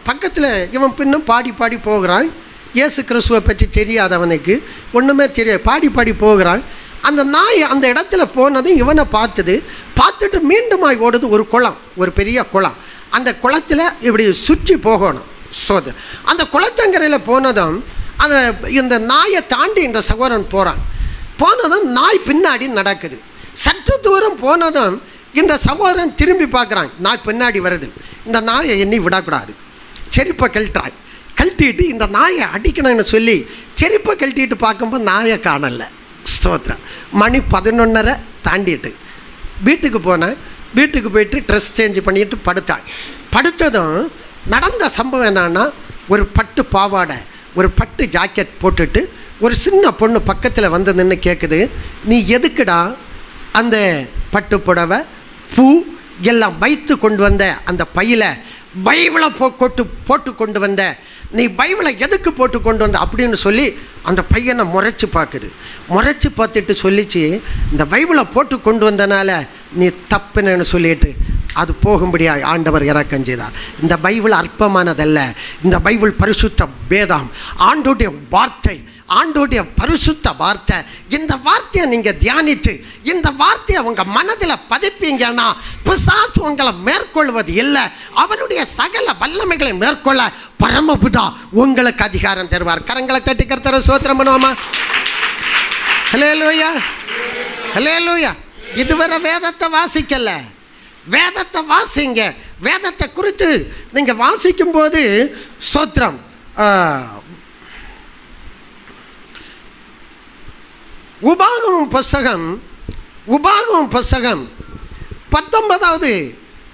பக்கத்தில் இவன் பின்னும் பாடி பாடி போகிறான். இயேசு கிறிஸ்துவை பற்றி தெரியாதவனுக்கு ஒன்றுமே தெரியாது, பாடி பாடி போகிறான். அந்த நாய் அந்த இடத்துல போனதும் இவனை பார்த்துட்டு மீண்டுமாய் ஓடுது. ஒரு குளம், ஒரு பெரிய குளம், அந்த குளத்தில் இப்படி சுற்றி போகணும். அந்த குளத்தங்கரையில் போனதும் அந்த இந்த நாயை தாண்டி இந்த சகோதரன் போனதும் நாய் பின்னாடி நடக்குது. சற்று தூரம் போனதும் இந்த சகோதரன் திரும்பி பார்க்குறான், நாய் பின்னாடி வருது. இந்த நாயை எண்ணி விடக்கூடாது, செருப்பை கழட்டிட்டு இந்த நாயை அடிக்கணும்னு சொல்லி செருப்பை கழட்டிட்டு பார்க்கும்போது நாயை காணலை. ஸ்தோத்திரம். மணி 11:30 தாண்டிட்டு வீட்டுக்கு போனேன். வீட்டுக்கு போயிட்டு ட்ரெஸ் சேஞ்ச் பண்ணிட்டு படுத்ததும் நடந்த சம்பவம் என்னன்னா, ஒரு பட்டு பாவாடை, ஒரு பட்டு ஜாக்கெட் போட்டுட்டு ஒரு சின்ன பொண்ணு பக்கத்தில் வந்து நின்று கேட்குது, நீ எதுக்குடா அந்த பட்டு புடவை பூ எல்லாம் வைத்து கொண்டு வந்த அந்த பையில் பைபிளை போட்டு கொண்டு வந்த, நீ பைபிளை எதுக்கு போட்டு கொண்டு வந்த அப்படின்னு சொல்லி அந்த பையனை முறைச்சி பார்த்துட்டு சொல்லிச்சு, இந்த பைபிளை போட்டு கொண்டு வந்தனால நீ தப்புன்னு சொல்லிட்டு அது போகும்படியாக ஆண்டவர் இறக்கம் செய்தார். இந்த பைபிள் அற்பமானதல்ல, இந்த பைபிள் பரிசுத்த வேதம், ஆண்டோடைய வார்த்தை, ஆண்டோடைய பரிசுத்த வார்த்தை. இந்த வார்த்தையை நீங்கள் தியானித்து இந்த வார்த்தையை உங்கள் மனதில் பதிப்பீங்கன்னா பிசாசு உங்களை மேற்கொள்வது இல்லை, அவனுடைய சகல வல்லமைகளை மேற்கொள்ள பரமபிதா உங்களுக்கு அதிகாரம் தருவார். கரங்களை தட்டி கர்த்தரை ஸ்தோத்திரம் பண்ணுவோமா? ஹல்லேலூயா, ஹல்லேலூயா. இதுவரை வேதத்தை வாசிக்கல, வேதத்தை வாசிங்க. வேதத்தை குறித்து நீங்கள் வாசிக்கும் போது ஸ்தோத்திரம். உபாகமம் புஸ்தகம் 19வது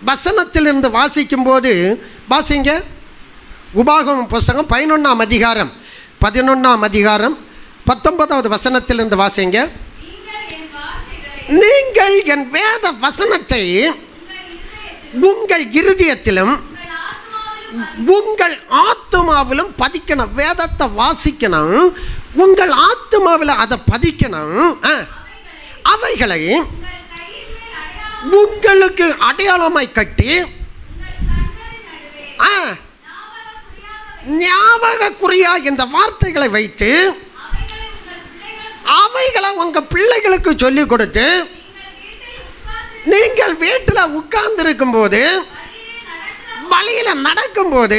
வசனத்திலிருந்து வாசிக்கும் போது வாசிங்க. உபாகமம் புஸ்தகம் 11ஆம் அதிகாரம் 19வது வசனத்திலிருந்து வாசிங்க. நீங்கள் என் வேத வசனத்தை உங்கள் இருதயத்திலும் உங்கள் ஆத்துமாவிலும் பதிக்கணும். வேதத்தை வாசிக்கணும், உங்கள் ஆத்துமாவில் அதை பதிக்கணும். அவைகளை உங்களுக்கு அடையாளமாய் கட்டி ஞாபக குறியா இந்த வார்த்தைகளை வைத்து அவைகளை உங்க பிள்ளைகளுக்கு சொல்லிக் கொடுத்து நீங்கள் வீட்டில் உட்கார்ந்து இருக்கும் போது, வழியில நடக்கும் போது,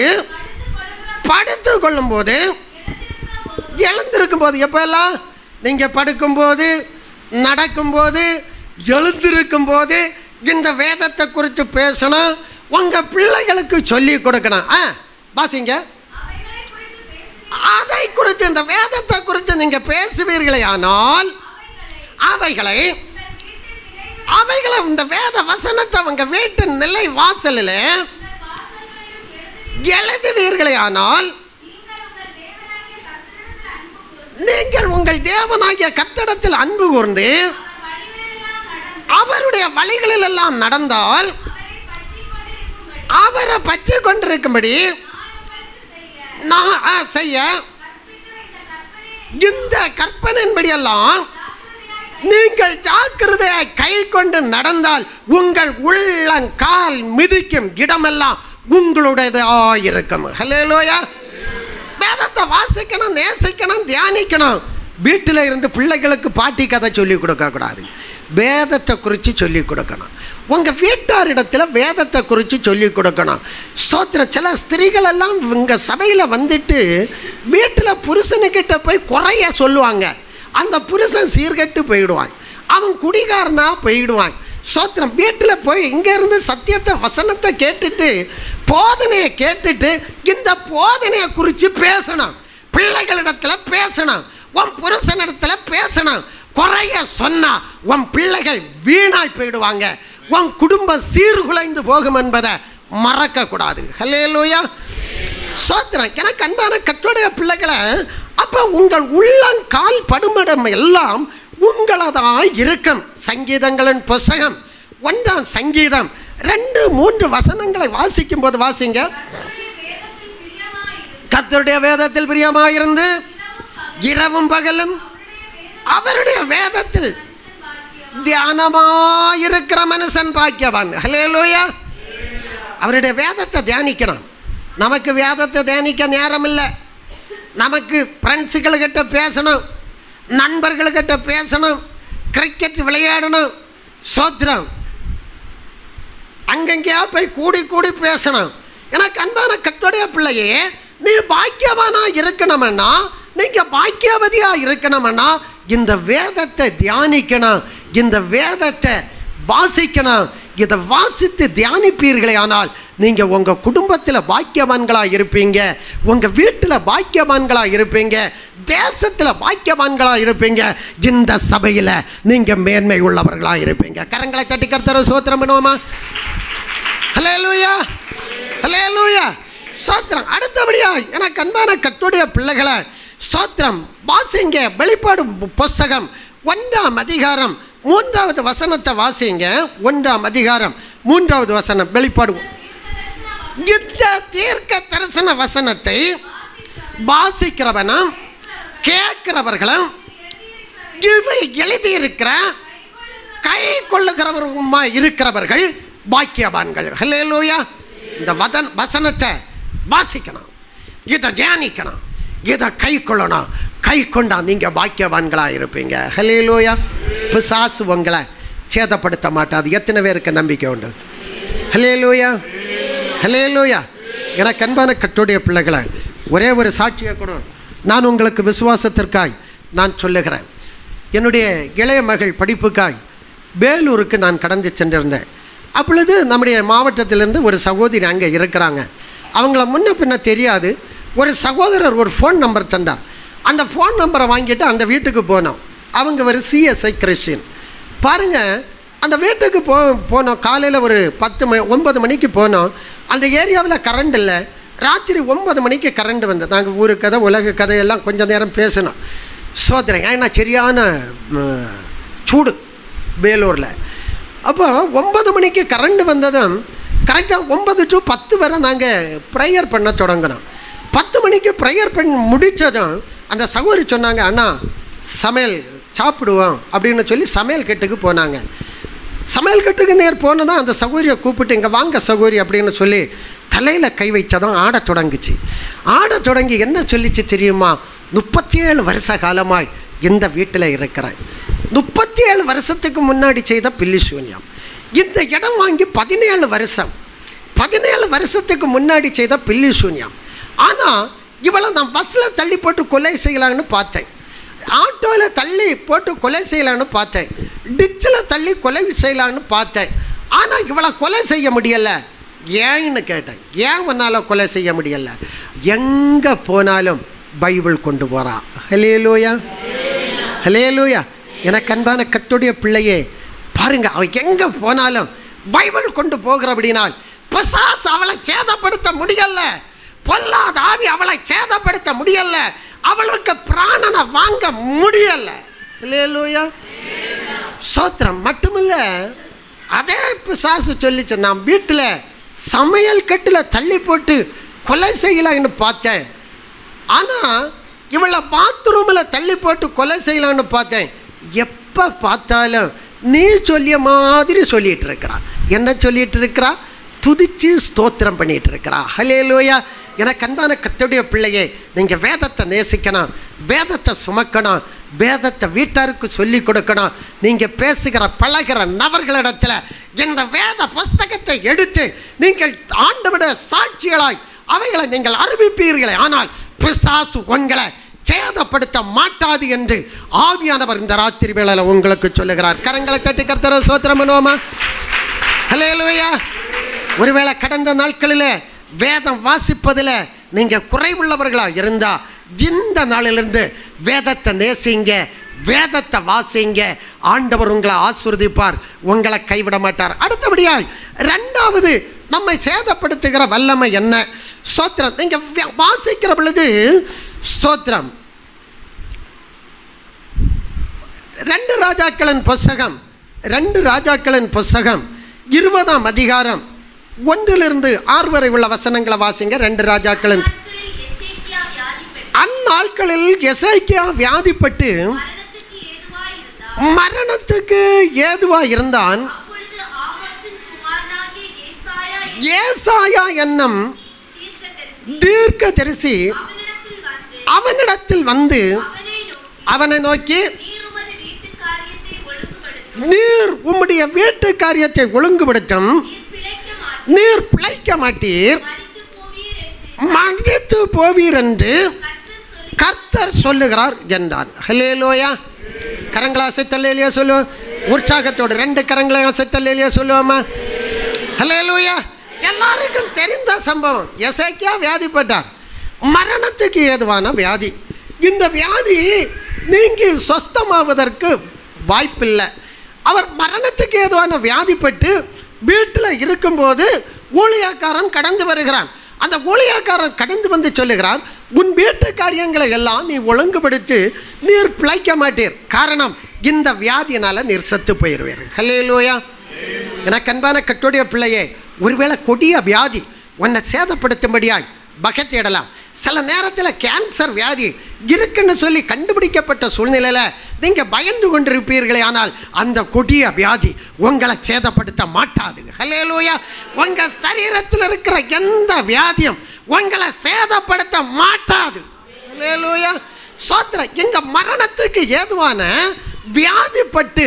படுத்து கொள்ளும் போது, எழுந்திருக்கும் போது, எப்பெல்லாம் நீங்க படுக்கும் போது, நடக்கும் போது, எழுந்திருக்கும் போது இந்த வேதத்தை குறித்து பேசணும், உங்க பிள்ளைகளுக்கு சொல்லி கொடுக்கணும். வாசிங்க. அதை குறித்து, இந்த வேதத்தை குறித்து நீங்க பேசுவீர்களே ஆனால் அவைகளை இந்த வேத வசனத்தை உங்க வீட்டு நிலை வாசலில் எழுதுவீர்களே ஆனால் நீங்கள் உங்கள் தேவனாகிய கர்த்தரிடத்தில் அன்பு கூர்ந்து அவருடைய வழிகளில் எல்லாம் நடந்தால் அவரை பற்றி கொண்டிருக்கும்படி செய்ய இந்த கற்பனையின்படியெல்லாம் நீங்கள் ஜாக்கிரதையாய் கை கொண்டு நடந்தால் உங்கள் உள்ளங்கால் மிதிக்கும் இடமெல்லாம் உங்களுடையதாயிருக்கும். ஹல்லேலூயா. வேதத்தை வாசிக்கணும், நேசிக்கணும், தியானிக்கணும். வீட்டில் இருந்து பிள்ளைகளுக்கு பாட்டி கதை சொல்லி கொடுக்க கூடாது. வேதத்தை குறித்து சொல்லி கொடுக்கணும். உங்கள் வீட்டாரிடத்தில் வேதத்தை குறித்து சொல்லி கொடுக்கணும். ஸ்தோத்திரம். சில ஸ்திரீகள் எல்லாம் உங்கள் சபையில் வந்துட்டு வீட்டில் புருஷனுக்கிட்ட போய் குறைய சொல்லுவாங்க. அந்த புருஷன் சீர்கெட்டு போயிடுவான், அவன் குடிகாரனா போயிடுவான். ஸ்தோத்திரம். வீட்டில் போய் இங்கேருந்து சத்தியத்தை வசனத்தை கேட்டுட்டு போதனையை கேட்டுட்டு இந்த போதனையை குறித்து பேசணும். பிள்ளைகளிடத்தில் பேசணும், உன் புருஷனிடத்தில் பேசணும். குறைய சொன்னா உன் பிள்ளைகள் வீணாய் போயிடுவாங்க, உன் குடும்பம் சீர்குலைந்து போகும் என்பதை மறக்கக்கூடாது. ஹல்லேலூயா. ஸ்தோத்திரம். எனக்கு அன்பான கர்த்தருடைய பிள்ளைகளை, அப்போ உங்கள் உள்ளங்கால் படுமிடம் எல்லாம் உங்களதாக இருக்கும். சங்கீதங்களின் புஸ்தகம் 1ஆம் சங்கீதம் 2-3 வசனங்களை வாசிக்கும் போது வாசிங்க. கர்த்தருடைய வேதத்தில் பிரியமாயிருந்து இரவும் பகலும் அவருடைய வேதத்தில் தியானமாயிருக்கிற மனுஷன் பாக்கியவான். ஹல்லேலூயா. அவருடைய வேதத்தை தியானிக்கணும். நமக்கு வேதத்தை தியானிக்க நேரம் இல்லை. நமக்கு ஃப்ரெண்ட்ஸுகள்கிட்ட பேசணும், நண்பர்கள்கிட்ட பேசணும், கிரிக்கெட் விளையாடணும். சோத்திரம். அங்கங்கேயா போய் கூடி கூடி பேசணும். எனக்கு அன்பான கர்த்தருடைய பிள்ளையே, நீ பாக்கியவானா இருக்கணும்னா, நீங்கள் பாக்கியவதியாக இருக்கணும்னா இந்த வேதத்தை தியானிக்கணும், இந்த வேதத்தை வாசிக்கணும். இதை வாசித்து தியானிப்பீர்களே ஆனால் நீங்கள் உங்கள் குடும்பத்தில் பாக்கியவான்களாக இருப்பீங்க, உங்கள் வீட்டில் பாக்கியவான்களாக இருப்பீங்க, தேசத்தில் பாக்கியவான்களாக இருப்பீங்க, இந்த சபையில் நீங்கள் மேன்மை உள்ளவர்களாக இருப்பீங்க. கரங்களை தட்டி கர்த்தரை ஸ்தோத்திரம் பண்ணுவோமா? ஹல்லேலூயா, ஹல்லேலூயா. ஸ்தோத்திரம். அடுத்தபடியா எனக்கு அன்பான கர்த்தருடைய பிள்ளைகளை, ஸ்தோத்திரம், வாசிங்க. வெளிப்பாடு புஸ்தகம் 1ஆம் அதிகாரம் 3வது வசனத்தை வாசிங்க. 1ஆம் அதிகாரம் 3வது வசனம். வெளிப்பாடு. இந்த தீர்க்க தரிசன வசனத்தை வாசிக்கிறவனும் கேட்கிறவர்களும் இவை எழுதியிருக்கிற கை கொள்ளுகிறவருமா இருக்கிறவர்கள் பாக்கியவான்கள். ஹல்லேலூயா. இந்த வசனத்தை வாசிக்கணும், இதை தியானிக்கணும், இதை கை கொள்ளணும். கை கொண்டா நீங்கள் பாக்கியவான்களாக இருப்பீங்க. ஹல்லேலூயா. பிசாசு உங்களை சேதப்படுத்த மாட்டாது. எத்தனை பேருக்கு நம்பிக்கை உண்டு? ஹல்லேலூயா, ஹல்லேலூயா. எனக்கு அன்பான கர்த்தருடைய பிள்ளைகளை, ஒரே ஒரு சாட்சியை கூட நான் உங்களுக்கு விசுவாசத்திற்காய் நான் சொல்லுகிறேன். என்னுடைய இளைய மகள் படிப்புக்காய் வேலூருக்கு நான் கடந்து சென்றிருந்தேன். அப்பொழுது நம்முடைய மாவட்டத்திலேருந்து ஒரு சகோதரி அங்கே இருக்கிறாங்க. அவங்கள முன்ன பின்ன தெரியாது. ஒரு சகோதரர் ஒரு ஃபோன் நம்பர் தந்தார். அந்த ஃபோன் நம்பரை வாங்கிட்டு அந்த வீட்டுக்கு போனோம். அவங்க ஒரு சிஎஸ்ஐ கிறிஸ்டியன். பாருங்கள், அந்த வீட்டுக்கு போனோம். காலையில் ஒரு 9 மணிக்கு போனோம். அந்த ஏரியாவில் கரண்ட் இல்லை. ராத்திரி 9 மணிக்கு கரண்ட் வந்து நாங்கள் ஊரு கதை உலக கதையெல்லாம் கொஞ்சம் நேரம் பேசணும். சோதனை. ஏன்னா சரியான சூடு வேலூரில். அப்போ 9 மணிக்கு கரண்ட் வந்ததும் கரெக்டாக 9 to 10 வரை நாங்கள் ப்ரேயர் பண்ண தொடங்கினோம். 10 மணிக்கு ப்ரேயர் பண்ணி முடித்ததும் அந்த சகோதரி சொன்னாங்க, அண்ணா சமையல் சாப்பிடுவோம் அப்படின்னு சொல்லி சமையல் கட்டுக்கு போனாங்க. சமையல் கட்டுக்கு நேர் போனதான் அந்த சகோதரியை கூப்பிட்டு இங்கே வாங்க சகோதரி அப்படின்னு சொல்லி தலையில் கை வைத்ததும் ஆட தொடங்குச்சு. ஆட தொடங்கி என்ன சொல்லிச்சு தெரியுமா? 37 வருஷ காலமாய் இந்த வீட்டில் இருக்கிறேன். 37 வருஷத்துக்கு முன்னாடி செய்த பில்லி சூன்யம். இந்த இடம் வாங்கி 17 வருஷம், 17 வருஷத்துக்கு முன்னாடி செய்த பில்லி சூன்யம். ஆனால் இவளை நான் பஸ்ஸில் தள்ளி போட்டு கொலை செய்யலான்னு பார்த்தேன், ஆட்டோவில் தள்ளி போட்டு கொலை செய்யலான்னு பார்த்தேன், டிச்சில் தள்ளி கொலை செய்யலான்னு பார்த்தேன். ஆனால் இவளை கொலை செய்ய முடியலை. ஏன்னு கேட்டேன். ஏன் உன்னால் கொலை செய்ய முடியலை? எங்கே போனாலும் பைபிள் கொண்டு போகிறா. ஹல்லேலூயா, ஹல்லேலூயா. எனக்கு அன்பான கர்த்தருடைய பிள்ளையே, பாருங்க, அவள் எங்கே போனாலும் பைபிள் கொண்டு போகிற அப்படினால் பிசாசு அவளை சேதப்படுத்த முடியல, பொல்லாத ஆவி அவளை சேதப்படுத்த முடியல, அவளுக்கு பிராணனை வாங்க முடியல. ஹல்லேலூயா, சோத்திரம். மட்டுமில்ல, அதே பிசாசு சொல்லிச்சு, நான் வீட்டில் சமையல் கட்டில் தள்ளி போட்டு கொலை செய்யலான்னு பார்த்தேன், ஆனால் இவளை பாத்ரூமில் தள்ளி போட்டு கொலை செய்யலான்னு பார்த்தேன். எப்போ பார்த்தாலும் நீ சொல்லிய மாதிரி சொல்லிகிட்டு இருக்கிறா. என்ன சொல்லிகிட்டு இருக்கிறா? துதிச்சு ஸ்தோத்திரம் பண்ணிட்டு இருக்கிறா. ஹல்லேலூயா. எனக்கு அன்பான கர்த்தருடைய பிள்ளையே, நீங்கள் வேதத்தை நேசிக்கணும், வேதத்தை சுமக்கணும், வேதத்தை வீட்டாருக்கு சொல்லி கொடுக்கணும். நீங்கள் பேசுகிற பழகிற நபர்களிடத்தில் இந்த வேத புஸ்தகத்தை எடுத்து நீங்கள் ஆண்டவருடைய சாட்சிகளாய் அவைகளை நீங்கள் அறிவிப்பீர்களே, ஆனால் பிசாசு உங்களை சேதப்படுத்த மாட்டாது என்று ஆவியானவர் இந்த ராத்திரி வேளையில் உங்களுக்கு சொல்லுகிறார். கரங்களை தட்டி கர்த்தரை ஸ்தோத்திரம் பண்ணுவோமா? ஹல்லேலூயா. ஒருவேளை கடந்த நாட்களில் வேதம் வாசிப்பதில் நீங்கள் குறைவுள்ளவர்களாக இருந்தால் இந்த நாளிலிருந்து வேதத்தை நேசிங்க, வேதத்தை வாசிங்க. ஆண்டவர் உங்களை ஆசீர்வதிப்பார், உங்களை கைவிட மாட்டார். அடுத்தபடியாய் இரண்டாவது நம்மை சேதப்படுத்துகிற வல்லமை என்ன? ஸ்தோத்திரம். நீங்கள் வாசிக்கிற பொழுது ஸ்தோத்திரம், 2 ராஜாக்களின் புஸ்தகம் 20ஆம் அதிகாரம் 1-6 வரை உள்ள வசனங்களை வாசிங்க. 2 ராஜாக்களின். அந்நாட்களில் எசேக்கியா வியாதிப்பட்டு மரணத்துக்கு ஏதுவாக இருந்தான். ஏசாயா என்னும் தீர்க்கதரிசி அவனிடத்தில் வந்து அவனை நோக்கி, நீர் உம்முடைய வீட்டு காரியத்தை ஒழுங்குபடுத்தும், நீர் பிழைக்க மாட்டீர், மறித்து போவீர் என்று கர்த்தர் சொல்லுகிறார் என்றான். ஹல்லேலூயா. கரங்களை அசைத்தல்லையா சொல்லுவோம் உற்சாகத்தோடு. 2 கரங்களை அசைத்தல்லையா சொல்லுவோமா? ஹல்லேலூயா. எல்லாருக்கும் தெரிந்த சம்பவம். எசேக்கியா வியாதிப்பட்டார், மரணத்துக்கு ஏதுவான வியாதி. இந்த வியாதி நீங்கி சொஸ்தமாவதற்கு வாய்ப்பில்லை. அவர் மரணத்துக்கு ஏதுவான வியாதிப்பட்டு வீட்டில் இருக்கும்போது ஊழியக்காரன் கடந்து வருகிறான். அந்த ஊழியக்காரன் கடந்து வந்து சொல்லுகிறான், உன் வீட்டு காரியங்களை எல்லாம் நீ ஒழுங்குபடுத்தி நீர் பிழைக்க மாட்டீர். காரணம், இந்த வியாதியினால் நீர் செத்து போயிடுவீர். ஹல்லேலூயா. எனக்கு அன்பான கர்த்தருடைய பிள்ளையே, ஒருவேளை கொடிய வியாதி உன்னை சேதப்படுத்தும்படியாய் பகத்திடலாம். சில நேரத்தில் கேன்சர் வியாதி இருக்குன்னு சொல்லி கண்டுபிடிக்கப்பட்ட சூழ்நிலையில் நீங்கள் பயந்து கொண்டிருப்பீர்களே, ஆனால் அந்த கொடிய வியாதி உங்களை சேதப்படுத்த மாட்டாது. ஹல்லேலூயா. உங்கள் சரீரத்தில் இருக்கிற எந்த வியாதியும் உங்களை சேதப்படுத்த மாட்டாது. ஹல்லேலூயா. சோத்திரம். எங்க மரணத்துக்கு ஏதுவான வியாதிப்பட்டு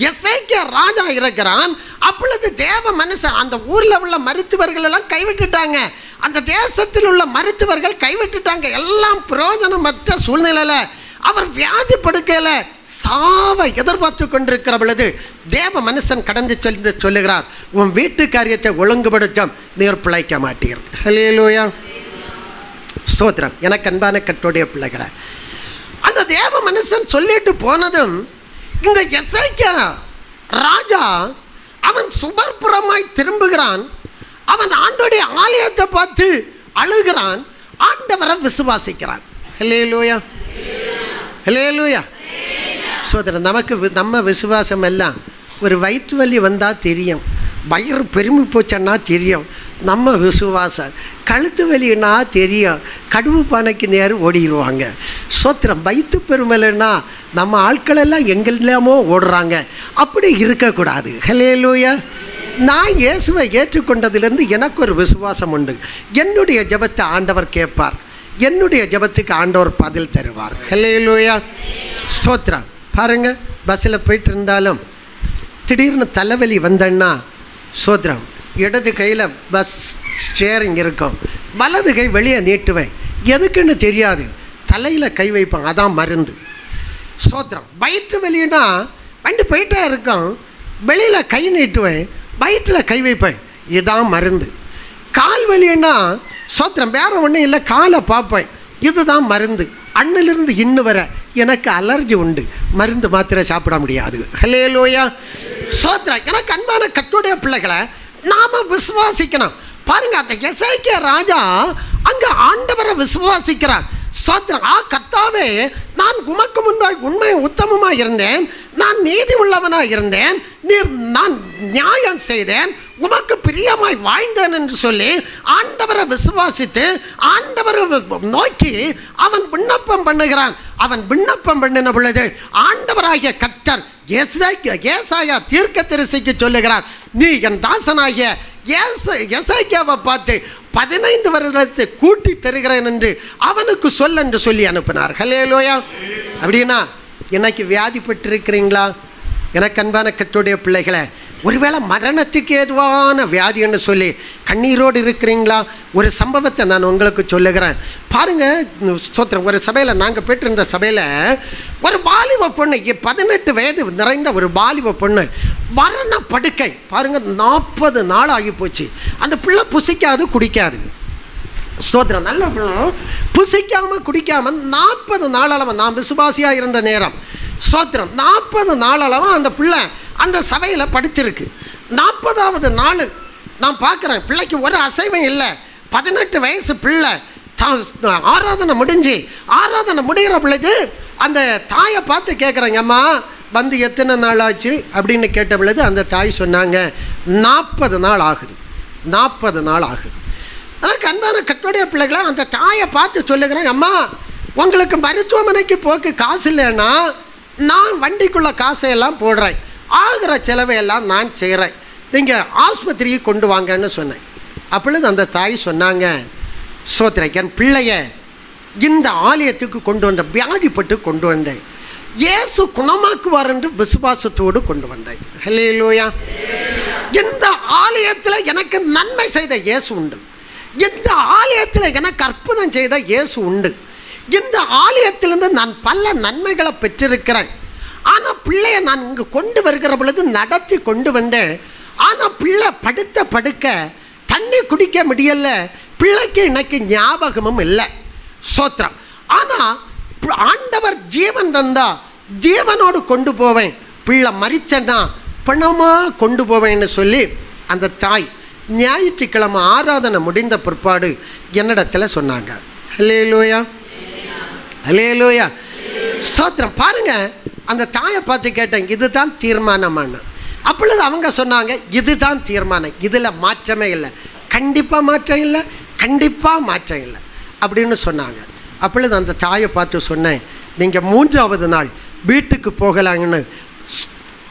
எசேக்கியா ராஜா இருக்கிறான். அப்பொழுது தேவ மனுஷன், அந்த ஊரில் உள்ள மருத்துவர்கள் எல்லாம் கைவிட்டுட்டாங்க, அந்த தேசத்தில் உள்ள மருத்துவர்கள் கைவிட்டுட்டாங்க. எல்லாம் பிரயோஜனமற்ற சூழ்நிலையில் அவர் வியாதி படுக்கையில் சாவை எதிர்பார்த்து கொண்டிருக்கிற பொழுது தேவ மனுஷன் கடந்து சொல்லுகிறார், உன் வீட்டு காரியத்தை ஒழுங்குபடுத்தும், நீர் பிழைக்க மாட்டீர். ஹல்லேலூயா. ஸ்தோத்திரம். எனக்கு அன்பான கர்த்தருடைய பிள்ளைகளை, அந்த தேவ மனுஷன் சொல்லிட்டு போனதும் இந்த எசேக்கியா ராஜா அவன் சுபர்புறமாய் திரும்புகிறான். அவன் ஆண்டவருடைய ஆலயத்தை பார்த்து அழுகிறான், ஆண்டவரை விசுவாசிக்கிறான். ஹல்லேலூயா. ஹல்லேலூயா. சோதரன், நமக்கு நம்ம விசுவாசம் எல்லாம் ஒரு வயிற்று வலி வந்தால் தெரியும், வயிறு பெருமி போச்சன்னா தெரியும் நம்ம விசுவாசம், கழுத்து வலின்னா தெரியும், கடுவு பானைக்கு நேரம் ஓடிடுவாங்க. சோத்திரம். வயிற்று பெருமலைன்னா நம்ம ஆட்களெல்லாம் எங்கெல்லாமோ ஓடுறாங்க. அப்படி இருக்கக்கூடாது. ஹல்லேலூயா. நான் இயேசுவை ஏற்றுக்கொண்டதிலிருந்து எனக்கு ஒரு விசுவாசம் உண்டு. என்னுடைய ஜெபத்தை ஆண்டவர் கேட்பார், என்னுடைய ஜெபத்துக்கு ஆண்டவர் பதில் தருவார். ஹல்லேலூயா. ஸ்தோத்திரம். பாருங்கள், பஸ்ஸில் போயிட்டு இருந்தாலும் திடீர்னு தலைவலி வந்தேன்னா ஸ்தோத்திரம், இடது கையில் பஸ் ஸ்டேரிங் இருக்கும், வலது கை வெளியே நீட்டுவேன். எதுக்குன்னு தெரியாது, தலையில் கை வைப்பேன், அதான் மருந்து. ஸ்தோத்திரம். வயிற்று வலின்னா வண்டி போயிட்டே இருக்கும், வெளியில் கை நீட்டுவேன், வயிற்றில் கை வைப்பேன், இதுதான் மருந்து. கால் வலின்னா ஸ்தோத்திரம், வேறு ஒன்றும் இல்லை, காலை பார்ப்பேன், இதுதான் மருந்து. அண்ணிலிருந்து இன்னும் வர எனக்கு அலர்ஜி உண்டு, மருந்து மாத்திரை சாப்பிட முடியாது. ஹல்லேலூயா. ஸ்தோத்திரம். எனக்கு அன்பான கர்த்தருடைய பிள்ளைகளை, நாம் விசுவாசிக்கணும். பாருங்கள், அந்த எசேக்கியா ராஜா அங்கே ஆண்டவரை விசுவாசிக்கிறார். ஸ்தோத்திரம். கர்த்தாவே, நான் உமக்கு முன்பாக உண்மை உத்தமமாக இருந்தேன், நான் நீதி உள்ளவனாக இருந்தேன், நான் நியாயம் செய்தேன், உமக்கு பிரியமாய் வாழ்ந்தேன் என்று சொல்லி ஆண்டவரை விசுவாசித்து ஆண்டவரை நோக்கி அவன் விண்ணப்பம் பண்ணுகிறான். அவன் விண்ணப்பம் பண்ணின பொழுது ஆண்டவராகிய கர்த்தர் ஏசாயா தீர்க்கதரிசிக்கு சொல்லுகிறார், நீ என் தாசனாகிய எசேக்கியாவை பார்த்து 15 வருடத்தை கூட்டி தருகிறேன் என்று அவனுக்கு சொல் என்று சொல்லி அனுப்பினார். ஹல்லேலூயா. அப்படின்னா எனக்கு வியாதிப்பட்டிருக்கிறீங்களா? எனக்கு அன்பான கர்த்தருடைய பிள்ளைகளை, ஒருவேளை மரணத்துக்கு ஏதுவான வியாதி என்று சொல்லி கண்ணீரோடு இருக்கிறீங்களா? ஒரு சம்பவத்தை நான் உங்களுக்கு சொல்லுகிறேன் பாருங்கள். ஸ்தோத்திரம். ஒரு சபையில், நாங்கள் போய்ட்டு சபையில் ஒரு வாலிப பொண்ணு, 18 வயது நிறைந்த ஒரு வாலிப பொண்ணு மரண படுக்கை. பாருங்கள், 40 நாள் ஆகி போச்சு. அந்த பிள்ளை புசிக்காது குடிக்காது. ஸ்தோத்திரம். நல்ல பிள்ளை, புசிக்காமல் குடிக்காமல் 40 நாள் அளவு, நான் விசுவாசியாக இருந்த நேரம், ஸ்தோத்திரம், 40 நாள் அளவு அந்த பிள்ளை அந்த சபையில் படிச்சிருக்கு. 40வது நாள் நான் பார்க்குறேன், பிள்ளைக்கு ஒரு அசைவம் இல்லை. 18 வயசு பிள்ளை. ஆராதனை முடிகிற பிள்ளைக்கு அந்த தாயை பார்த்து கேட்குறாங்க, அம்மா வந்து எத்தனை நாள் ஆச்சு அப்படின்னு கேட்ட பொழுது அந்த தாய் சொன்னாங்க, 40 நாள் ஆகுது. 40 நாள் ஆகுது. ஆனால் அன்பான கர்த்தருடைய பிள்ளைகளை, அந்த தாயை பார்த்து சொல்லுகிறேன், அம்மா உங்களுக்கு மருத்துவமனைக்கு போக்கு காசு இல்லைன்னா நான் வண்டிக்குள்ள காசையெல்லாம் போடுறேன், ஆகிற செலவையெல்லாம் நான் செய்கிறேன், நீங்கள் ஆஸ்பத்திரிக்கு கொண்டு வாங்கன்னு சொன்னேன். அப்பொழுது அந்த தாய் சொன்னாங்க, சோத்திரை, என் பிள்ளைய இந்த ஆலயத்துக்கு கொண்டு வந்த, வியாதிப்பட்டு கொண்டு வந்தேன், இயேசு குணமாக்குவார் என்று விசுவாசத்தோடு கொண்டு வந்தேன். ஹல்லேலூயா. இந்த ஆலயத்தில் எனக்கு நன்மை செய்த இயேசு உண்டு. இந்த ஆலயத்தில் எனக்கு அற்புதம் செய்த இயேசு உண்டு. இந்த ஆலயத்திலிருந்து நான் பல நன்மைகளை பெற்றிருக்கிறேன். ஆனால் பிள்ளையை நான் இங்கே கொண்டு வருகிற பொழுது நடத்தி கொண்டு வந்தேன். ஆனால் பிள்ளை படுக்க தண்ணி குடிக்க முடியல. பிள்ளைக்கு எனக்கு ஞாபகமும் இல்லை. சோத்திரம். ஆனால் ஆண்டவர் ஜீவன் தந்தா ஜீவனோடு கொண்டு போவேன், பிள்ளை மரிச்சேன்னா பணமாக கொண்டு போவேன்னு சொல்லி அந்த தாய் ஞாயிற்றுக்கிழமை ஆராதனை முடிந்த பிற்பாடு என்னிடத்தில் சொன்னாங்க. ஹல்லேலூயா, ஹல்லேலூயா, ஸ்தோத்திரம். பாருங்க, அந்த தாயை பார்த்து கேட்டேன், இதுதான் தீர்மானமான. அப்பொழுது அவங்க சொன்னாங்க, இதுதான் தீர்மானம், இதில் மாற்றமே இல்லை, கண்டிப்பாக மாற்றம் இல்லை, கண்டிப்பாக மாற்றம் இல்லை அப்படின்னு சொன்னாங்க. அப்பொழுது அந்த தாயை பார்த்து சொன்னேன், நீங்கள் 3வது நாள் வீட்டுக்கு போகலாங்கன்னு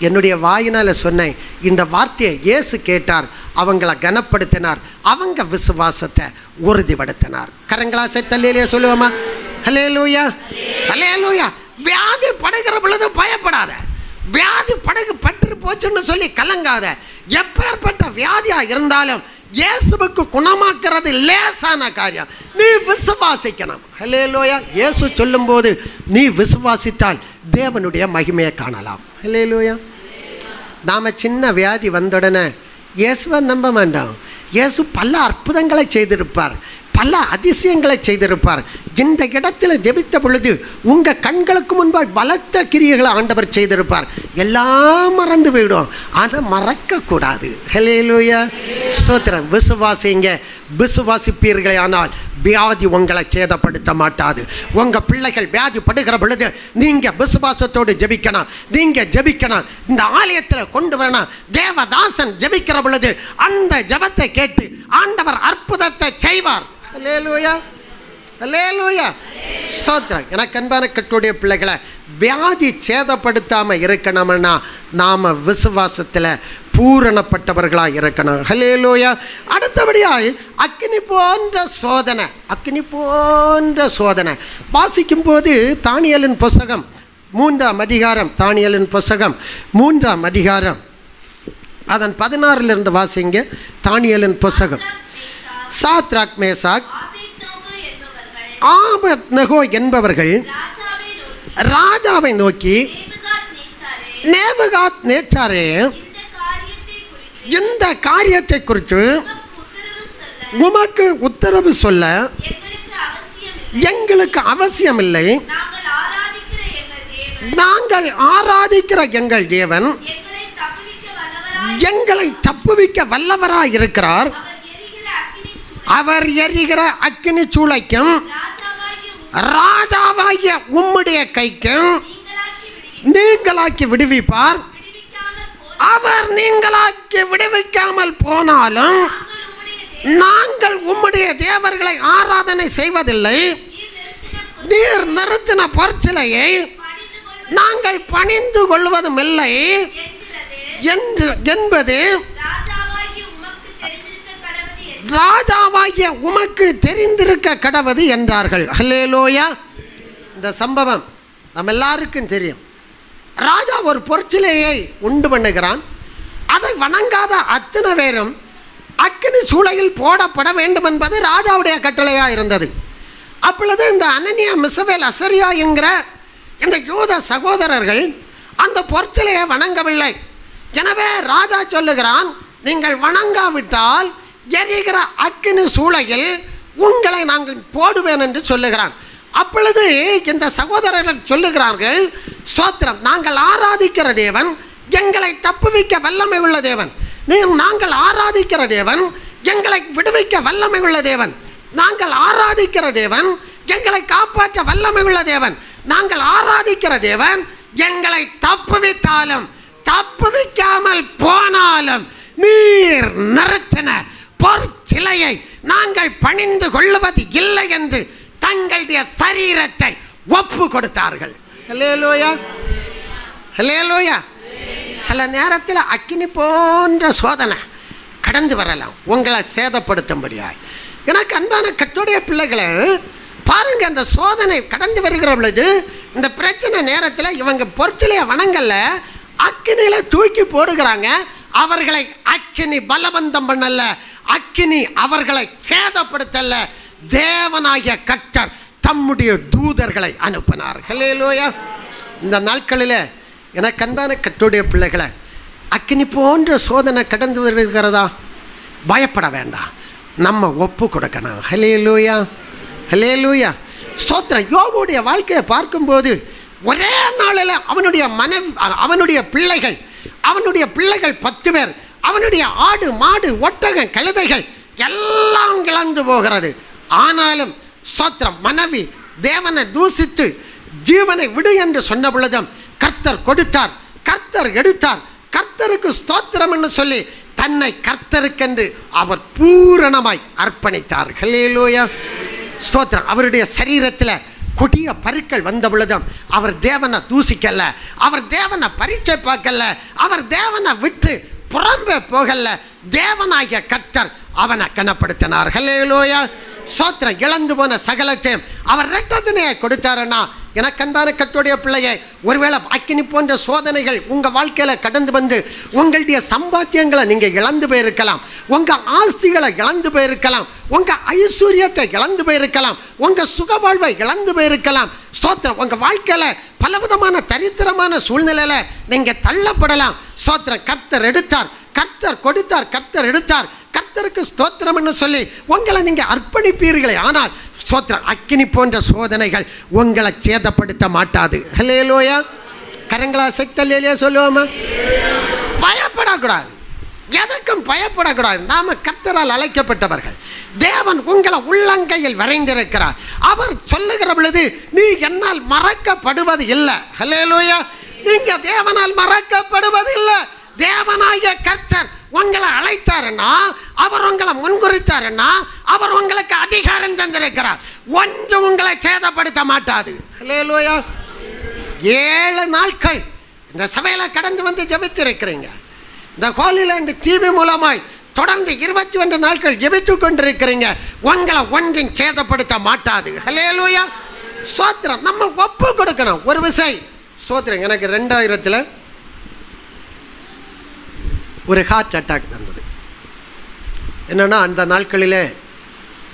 என்னுடைய வாயினால் சொன்னேன். இந்த வார்த்தையை இயேசு கேட்டார், அவங்கள கனப்படுத்தினார், அவங்க விசுவாசத்தை உறுதிப்படுத்தினார். கரங்களாசை தள்ளியிலே சொல்லுவோமா? ஹல்லேலூயா, ஹல்லேலூயா. வியாதி படுகிற பொழுது பயப்படாத, வியாதி பட்டு போச்சுன்னு சொல்லி கலங்காத. எப்பேற்பட்ட வியாதியாக இருந்தாலும் இயேசுவுக்கு குணமாக்குறது லேசான காரியம். நீ விசுவாசிக்கணும். ஹல்லேலூயா. இயேசு சொல்லும்போது நீ விசுவாசித்தால் தேவனுடைய மகிமையை காணலாம். ஹல்லேலூயா. நாம் சின்ன வியாதி வந்தவுடனே இயேசுவை நம்ப வேண்டாம். இயேசு பல அற்புதங்களை செய்திருப்பார், பல அதிசயங்களை செய்திருப்பார். இந்த இடத்துல ஜெபித்த பொழுது உங்கள் கண்களுக்கு முன்பாக பலத்த கிரியைகளை ஆண்டவர் செய்திருப்பார். எல்லாம் மறந்து போயிடும், ஆனால் மறக்கக்கூடாது. ஹல்லேலூயா, ஸ்தோத்திரம். விசுவாசிங்க, விசுவாசிப்பீர்களே ஆனால் வியாதி உங்களை சேதப்படுத்த மாட்டாது. உங்கள் பிள்ளைகள் வியாதி படுகிற பொழுது நீங்கள் விசுவாசத்தோடு ஜெபிக்கணும். நீங்கள் ஜெபிக்கணும், இந்த ஆலயத்தில் கொண்டு வரணும். தேவதாசன் ஜெபிக்கிற பொழுது அந்த ஜெபத்தை கேட்டு ஆண்டவர் அற்புதத்தை செய்வார். ஹல்லேலூயா, ஹல்லேலூயா, ஸ்தோத்திரம். எனக்கு அன்பான கர்த்தருடைய பிள்ளைகளை, வியாதி சேதப்படுத்தாமல் இருக்கணும்னா நாம் விசுவாசத்தில் பூரணப்பட்டவர்களாக இருக்கணும். ஹல்லேலூயா. அடுத்தபடியாக அக்கினி போன்ற சோதனை, அக்கினி போன்ற சோதனை வாசிக்கும் போது தானியேலின் புஸ்தகம் 3ஆம் அதிகாரம், தானியேலின் புஸ்தகம் 3ஆம் அதிகாரம் அதன் 16 வாசிங்க. தானியேலின் புஸ்தகம். சாத்ராக், மேசாக், ஆபத்நேகோ என்பவர்கள் ராஜாவை நோக்கி, நேபுகாத் நேச்சாரே, இந்த காரியத்தை குறித்து உமக்கு உத்தரவு சொல்ல எங்களுக்கு அவசியம் இல்லை. நாங்கள் ஆராதிக்கிற எங்கள் தேவன் எங்களை தப்புவிக்க வல்லவராய் இருக்கிறார். அவர் எரிகிற அக்கினி சூளைக்கும் ராஜாவாகிய உம்முடைய கைக்கும் நீங்களாக்கி விடுவிப்பார். அவர் நீங்களாக்கி விடுவிக்காமல் போனாலும் நாங்கள் உம்முடைய தேவர்களை ஆராதனை செய்வதில்லை. நீர் நிறுத்தின பொற்சிலையை நாங்கள் பணிந்து கொள்வதும் இல்லை என்பது ராஜாவாகிய உமக்கு தெரிந்திருக்க கடவது என்றார்கள். ஹல்லேலூயா. இந்த சம்பவம் நம்ம எல்லாருக்கும் தெரியும். ராஜா ஒரு பொற்சிலையை உண்டு பண்ணுகிறான். அதை வணங்காத அத்தனை பேரும் அக்கினி சூளையில் போடப்பட வேண்டும் என்பது ராஜாவுடைய கட்டளையாக இருந்தது. அப்பொழுது இந்த அனனியா, மிசவேல், அசரியா என்கிற இந்த யூத சகோதரர்கள் அந்த பொற்சிலையை வணங்கவில்லை. எனவே ராஜா சொல்லுகிறான், நீங்கள் வணங்காவிட்டால் எரிகிற அக்கினி சூளையில் உங்களை நாங்கள் போடுவேன் என்று சொல்லுகிறான். அப்பொழுது இந்த சகோதரர்கள் சொல்லுகிறார்கள், ஸ்தோத்திரம், நாங்கள் ஆராதிக்கிற தேவன் எங்களை தப்புவிக்க வல்லமை உள்ள தேவன். நாங்கள் ஆராதிக்கிற தேவன் எங்களை விடுவிக்க வல்லமை உள்ள தேவன். நாங்கள் ஆராதிக்கிற தேவன் எங்களை காப்பாற்ற வல்லமை உள்ள தேவன். நாங்கள் ஆராதிக்கிற தேவன் எங்களை தப்புவித்தாலும் தப்புவிக்காமல் போனாலும் நீர் நிறுத்தின பொற்சிலையை நாங்கள் பணிந்து கொள்ளுவது இல்லை என்று தங்களுடைய சரீரத்தை ஒப்பு கொடுத்தார்கள். ஹல்லேலூயா, ஹல்லேலூயா. சில நேரத்தில் அக்கினி போன்ற சோதனை கடந்து வரலாம் உங்களை சேதப்படுத்தும்படியாய். எனக்கு அன்பான கர்த்தருடைய பிள்ளைகளை பாருங்க, அந்த சோதனை கடந்து வருகிற பொழுது இந்த பிரச்சனை நேரத்தில் இவங்க பொற்சிலையை வணங்கல, அக்கினியில தூக்கி போடுகிறாங்க. அவர்களை அக்கினி பலவந்தம் பண்ணல, அக்கினி அவர்களை சேதப்படுத்தல. தேவனாகிய கர்த்தர் தம்முடைய தூதர்களை அனுப்பினார். ஹல்லேலூயா. இந்த நாட்களில் எனக்கு அன்பான கர்த்தருடைய பிள்ளைகளை, அக்கினி போன்ற சோதனை கடந்து வருகிறதா? பயப்பட வேண்டாம், நம்ம ஒப்பு கொடுக்கணும். ஹல்லேலூயா, ஹல்லேலூயா. ஸ்தோத்திரம். யோபுடைய வாழ்க்கையை பார்க்கும்போது ஒரே நாளில் அவனுடைய பிள்ளைகள் 10 பேர், அவனுடைய ஆடு, மாடு, ஒட்டகம், கழுதைகள் எல்லாம் இழந்து போகிறது. ஆனாலும் ஸ்தோத்திரம், மனைவி தேவனை தூசித்து ஜீவனை விடு என்று சொன்ன பொழுதும் கர்த்தர் கொடுத்தார், கர்த்தர் எடுத்தார். கர்த்தருக்கு ஸ்தோத்திரம் என்று சொல்லி தன்னை கர்த்தருக்கென்று அவர் பூரணமாய் அர்ப்பணித்தார். ஹல்லேலூயா, ஸ்தோத்திரம். அவருடைய சரீரத்தில் கொடிய பருக்கள் வந்த பொழுதும் அவர் தேவனை தூசிக்கல, அவர் தேவனை பரீட்சை பார்க்கல, அவர் தேவனை விட்டு புறம்பே போகல. தேவனாகிய கர்த்தர் அவனை கனப்படுத்தினார். ஹல்லேலூயா, ஸ்தோத்திரம். இழந்து போன சகலத்தையும் அவர் இரட்டத்தினையை கொடுத்தாருன்னா, எனக்கு அன்பான கர்த்தருடைய பிள்ளையை, ஒருவேளை அக்கினி போன்ற சோதனைகள் உங்கள் வாழ்க்கையில் கடந்து வந்து உங்களுடைய சம்பாத்தியங்களை நீங்கள் இழந்து போயிருக்கலாம், உங்கள் ஆஸ்திகளை இழந்து போயிருக்கலாம், உங்கள் ஐஸ்வர்யத்தை இழந்து போயிருக்கலாம், உங்கள் சுகவாழ்வை இழந்து போயிருக்கலாம். ஸ்தோத்திரம். உங்கள் வாழ்க்கையில் பலவிதமான தரித்திரமான சூழ்நிலையில் நீங்கள் தள்ளப்படலாம். ஸ்தோத்திரம். கர்த்தர் எடுத்தார், கர்த்தர் கொடுத்தார், கர்த்தர் எடுத்தார். கர்த்தருக்கு ஸ்தோத்திரம் என்று சொல்லி உங்களை நீங்கள் அர்ப்பணிப்பீர்களே, ஆனால் ஸ்தோத்திரம், அக்கினி போன்ற சோதனைகள் உங்களை சேதப்படுத்த மாட்டாது. ஹல்லேலூயா. கரங்களா சக்தியிலே சொல்லுவோமா? பயப்படக்கூடாது, எதற்கும் பயப்படக்கூடாது. நாம கர்த்தரால் அழைக்கப்பட்டவர்கள். தேவன் உங்களை உள்ளங்கையில் வரைந்திருக்கிறார். அவர் சொல்லுகிற பொழுது நீ என்னால் மறக்கப்படுவது இல்லை. ஹல்லேலூயா. நீங்க தேவனால் மறக்கப்படுவது இல்லை. தேவனாகிய கர்த்தர் உங்களை அழைத்தாருன்னா, அவர் உங்களை முன்குறித்தாருன்னா, அவர் உங்களுக்கு அதிகாரம் தந்திருக்கிறார். ஒன்று உங்களை சேதப்படுத்த மாட்டாது. ஹல்லேலூயா. 7 நாட்கள் இந்த சபையில் கடந்து வந்து ஜெபித்திருக்கிறீங்க. இந்த ஹோலிலேண்ட் டிவி மூலமாய் தொடர்ந்து 21 நாட்கள் ஜெபித்து கொண்டிருக்கிறீங்க. உங்களை ஒன்றும் சேதப்படுத்த மாட்டாது. ஹல்லேலூயா, ஸ்தோத்திரம். நம்ம ஒப்பு கொடுக்கணும். ஒரு விஷயம் ஸ்தோத்திரம். எனக்கு 2000 ஒரு ஹார்ட் அட்டாக் வந்தது. என்னென்னா, அந்த நாட்களில்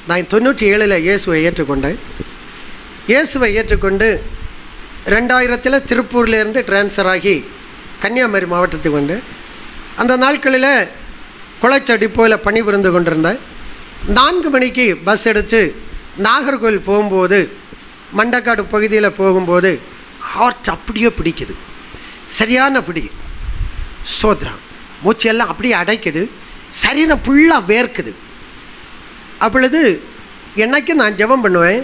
நான் 97 இயேசுவை ஏற்றுக்கொண்டேன். இயேசுவை ஏற்றுக்கொண்டு 2000 திருப்பூர்லேருந்து டிரான்ஸ்ஃபர் ஆகி கன்னியாகுமரி மாவட்டத்துக்கு வந்து அந்த நாட்களில் குளச்ச டிப்போவில் பணிபுரிந்து கொண்டிருந்தேன். 4 மணிக்கு பஸ் எடுத்து நாகர்கோவில் போகும்போது, மண்டக்காடு பகுதியில் போகும்போது ஹார்ட் அப்படியே பிடிக்குது, சரியான பிடி. ஸ்தோத்திரம். மூச்செல்லாம் அப்படியே அடைக்குது, சரீரம் ஃபுல்லாக வேர்க்குது. அப்பொழுது என்னைக்கு நான் ஜெபம் பண்ணுவேன்,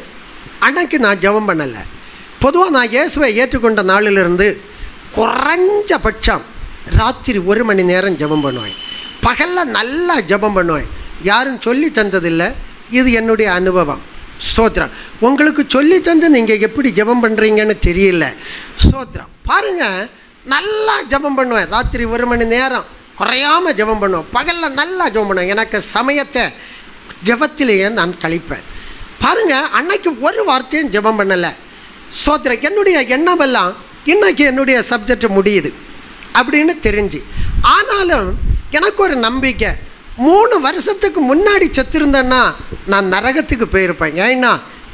அன்னைக்கு நான் ஜெபம் பண்ணலை. பொதுவாக நான் இயேசுவை ஏற்றுக்கொண்ட நாளிலிருந்து குறைஞ்சபட்சம் ராத்திரி 1 மணி நேரம் ஜெபம் பண்ணுவேன். பகலில் நல்லா ஜெபம் பண்ணுவேன். யாரும் சொல்லி தந்ததில்லை, இது என்னுடைய அனுபவம். ஸ்தோத்திரம். உங்களுக்கு சொல்லி தந்து நீங்கள் எப்படி ஜெபம் பண்ணுறீங்கன்னு தெரியல. ஸ்தோத்திரம். பாருங்கள், நல்லா ஜெபம் பண்ணுவேன். ராத்திரி 1 மணி நேரம் குறையாமல் ஜெபம் பண்ணுவேன். பகலில் நல்லா ஜெபம் பண்ணுவேன். எனக்கு சமயத்தை ஜெபத்திலேயே நான் கழிப்பேன். பாருங்க, அன்னைக்கு ஒரு வார்த்தையும் ஜெபம் பண்ணலை. சோத்திரம். என்னுடைய எண்ணமெல்லாம் இன்னைக்கு என்னுடைய சப்ஜெக்ட் முடியுது அப்படின்னு தெரிஞ்சு, ஆனாலும் எனக்கு ஒரு நம்பிக்கை, 3 வருஷத்துக்கு முன்னாடி செத்திருந்தேன்னா நான் நரகத்துக்கு போயிருப்பேன். ஏன்னா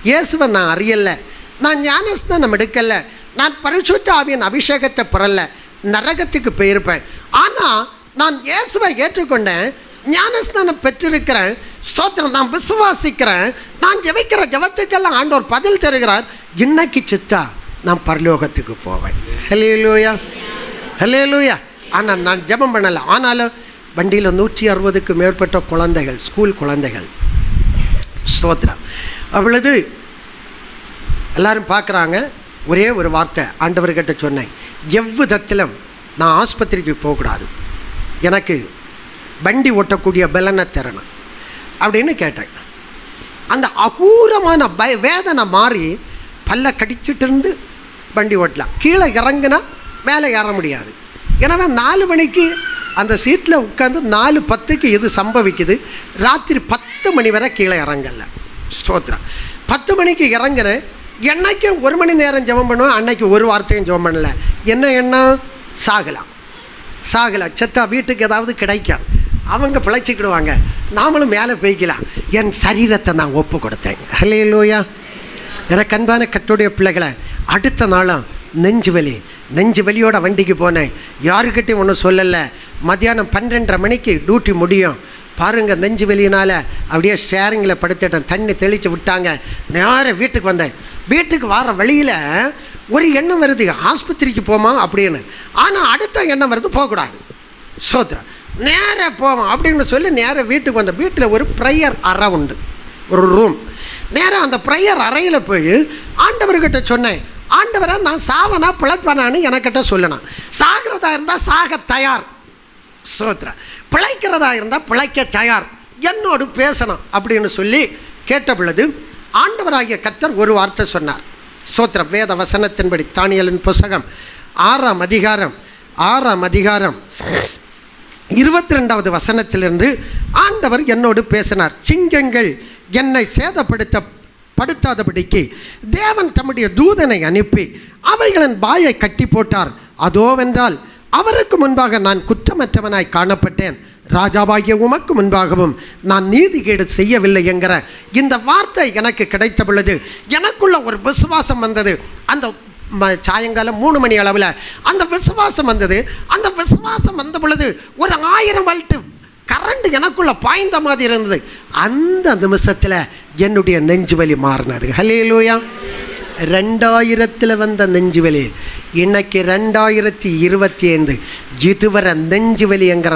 இயேசுவை நான் அறியலை, நான் ஞானஸ்நானம் எடுக்கலை, நான் பரிசுத்த ஆவியின் அபிஷேகத்தை பெறலை, நரகத்துக்கு போயிருப்பேன். ஆனால் நான் இயேசுவை ஏற்றுக்கொண்டேன், ஞானஸ்நானம் பெற்றிருக்கிறேன். ஸ்தோத்திரம். நான் விசுவாசிக்கிறேன். நான் ஜெபிக்கிற ஜெபத்துக்கெல்லாம் ஆண்டவர் பதில் தருகிறார். இன்னைக்கு சித்தா நான் பரலோகத்துக்கு போவேன். ஹல்லேலூயா, ஹல்லேலூயா. ஆனால் நான் ஜெபம் பண்ணலை. ஆனாலும் வண்டியில் 160க்கு மேற்பட்ட குழந்தைகள், ஸ்கூல் குழந்தைகள். ஸ்தோத்திரம். அவ்வளவு எல்லாரும் பார்க்குறாங்க. ஒரே ஒரு வார்த்தை ஆண்டவர்கிட்ட சொன்னேன், எவ்விதத்திலும் நான் ஆஸ்பத்திரிக்கு போகக்கூடாது, எனக்கு வண்டி ஓட்டக்கூடிய பலனை தரணும் அப்படின்னு கேட்டேன். அந்த அகூரமான வேதனை மாறி பல்ல கடிச்சிட்டு இருந்து வண்டி ஓட்டலாம். கீழே இறங்குனா மேலே ஏற முடியாது. எனவே 4 மணிக்கு அந்த சீட்டில் உட்காந்து 4:10க்கு இது சம்பவிக்குது. ராத்திரி 10 மணி வரை கீழே இறங்கல. ஸ்தோத்திரம். 10 மணிக்கு இறங்குறேன். என்னைக்கும் 1 மணி நேரம் ஜெபம் பண்ணுவேன். அன்னைக்கு ஒரு வார்த்தையும் ஜெபம் பண்ணலை. என்ன எண்ணம்? சாகலாம், சாகலாம், செத்தா வீட்டுக்கு ஏதாவது கிடைக்கும், அவங்க பிழைச்சிக்கிடுவாங்க, நாமளும் மேலே போய்க்கலாம். என் சரீரத்தை நான் ஒப்பு கொடுத்தேன். ஹல்லேலூயா. எனக்கு அன்பான கர்த்தருடைய பிள்ளைகளை, அடுத்த நாளும் நெஞ்சு வலியோட வண்டிக்கு போனேன். யாருக்கிட்டையும் ஒன்றும் சொல்லலை. மத்தியானம் 12:30 மணிக்கு டியூட்டி முடியும். பாருங்கள், நெஞ்சு வலியினால் அப்படியே ஷேரிங்கில் படுத்துட்டேன். தண்ணி தெளித்து விட்டாங்க. நேராக வீட்டுக்கு வந்தேன். வீட்டுக்கு வர வழியில் ஒரு எண்ணம் வருது, ஆஸ்பத்திரிக்கு போமா அப்படின்னு. ஆனால் அடுத்த எண்ணம் வருது, போகக்கூடாது. சோத்ரா, நேராக போவோம் அப்படின்னு சொல்லி நேராக வீட்டுக்கு வந்தேன். வீட்டில் ஒரு ப்ரேயர் அறை உண்டு, ஒரு ரூம். நேராக அந்த ப்ரேயர் அறையில் போய் ஆண்டவர்கிட்ட சொன்னேன், ஆண்டவரை நான் சாவனா பிழைப்பானான்னு எனக்கிட்ட சொல்லணும். சாகிறதா இருந்தால் சாக தயார், சோத்ரா, பிழைக்கிறதா இருந்தால் பிழைக்க தயார், என்னோடு பேசணும் அப்படின்னு சொல்லி கேட்ட பொழுது ஆண்டவராகிய கர்த்தர் ஒரு வார்த்தை சொன்னார். சோத்ர. வேத வசனத்தின்படி தானியேலின் புஸ்தகம் 6ஆம் அதிகாரம் 22வது வசனத்திலிருந்து ஆண்டவர் என்னோடு பேசினார். சிங்கங்கள் என்னை சேதப்படுத்தாதபடிக்கு தேவன் தம்முடைய தூதனை அனுப்பி அவைகளின் வாயை கட்டி போட்டார். அதோவென்றால் அவருக்கு முன்பாக நான் குற்றமற்றவனாய் காணப்பட்டேன், ராஜாவாகிய உமக்கு முன்பாகவும் நான் நீதிகேடு செய்யவில்லை என்கிற இந்த வார்த்தை எனக்கு கிடைத்த பொழுது எனக்குள்ள ஒரு விசுவாசம் வந்தது. அந்த சாயங்காலம் 3 மணி அளவில் அந்த விசுவாசம் வந்தது. அந்த விசுவாசம் வந்த பொழுது ஒரு 1000 வோல்ட் கரண்ட் எனக்குள்ள பாய்ந்த மாதிரி இருந்தது. அந்த நிமிஷத்தில் என்னுடைய நெஞ்சு வலி மாறினது. ஹல்லேலூயா. 2000 வந்த நெஞ்சு வலி இன்னைக்கு 2025 இதுவரை நெஞ்சு வலி என்கிற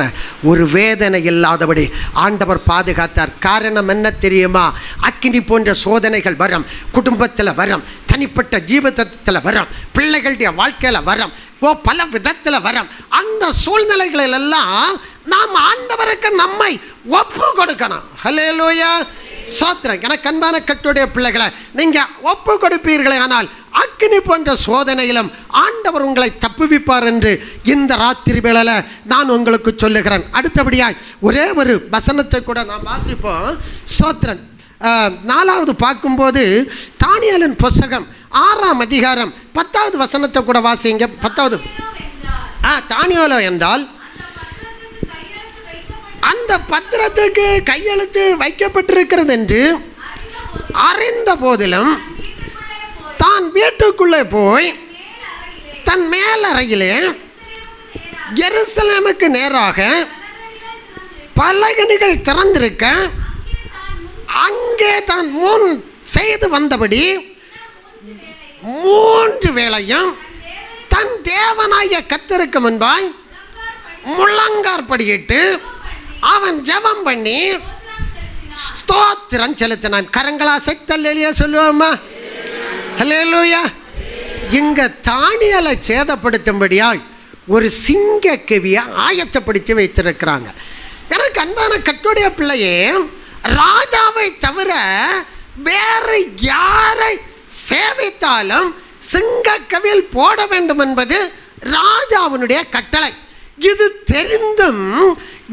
ஒரு வேதனை இல்லாதபடி ஆண்டவர் பாதுகாத்தார். காரணம் என்ன தெரியுமா? அக்கினி போன்ற சோதனைகள் வரும், குடும்பத்தில் வரும், தனிப்பட்ட ஜீவிதத்தில் வரும், பிள்ளைகளுடைய வாழ்க்கையில் வரும், பல விதத்தில் வரும். அந்த சூழ்நிலைகளில் எல்லாம் நாம் ஆண்டவருக்கு நம்மை ஒப்பு கொடுக்கணும். ஹல்லேலூயா. சோத்திரம். எனக்கு அன்பான கர்த்தருடைய பிள்ளைகளை, நீங்கள் ஒப்பு கொடுப்பீர்களே ஆனால் அக்கினி போன்ற சோதனையிலும் ஆண்டவர் உங்களை தப்புவிப்பார் என்று இந்த ராத்திரி வேளையில் நான் உங்களுக்கு சொல்லுகிறேன். அடுத்தபடியாய் ஒரே ஒரு வசனத்தை கூட நாம் வாசிப்போம். சோத்திரம். 4வது பார்க்கும்போது தானியேலின் புஸ்தகம் 6ஆம் அதிகாரம் 10வது வசனத்தை கூட வாசிங்க. 10வது. தானியேலோ என்றால் அந்த பத்திரத்துக்கு கையெழுத்து வைக்கப்பட்டிருக்கிறது என்று அறிந்த போதிலும் தான் வீட்டுக்குள்ளே போய் தன் மேலறையிலே எருசலேமுக்கு நேராக பலகணிகள் திறந்திருக்க அங்கே தான் முன் செய்து வந்தபடி 3 வேளையும் தன் தேவனாகிய கர்த்தருக்கு முன்பாய் முழங்காற்படியிட்டு அவன் ஜெபம் பண்ணி ஸ்தோத்திரம் செலுத்தினான். கரங்களா சக்தல்லையா சொல்லுவோமா? ஹல்லேலூயா. இங்க தானியேலை சேதப்படுத்தும்படியாய் ஒரு சிங்க கவியை ஆயத்தப்படுத்தி வைத்திருக்கிறாங்க. எனக்கு அன்பான கர்த்தருடைய பிள்ளையே, ராஜாவை தவிர வேறு யாரை சேவித்தாலும் சிங்க கவியில் போட வேண்டும் என்பது ராஜாவினுடைய கட்டளை. இது தெரிந்தும்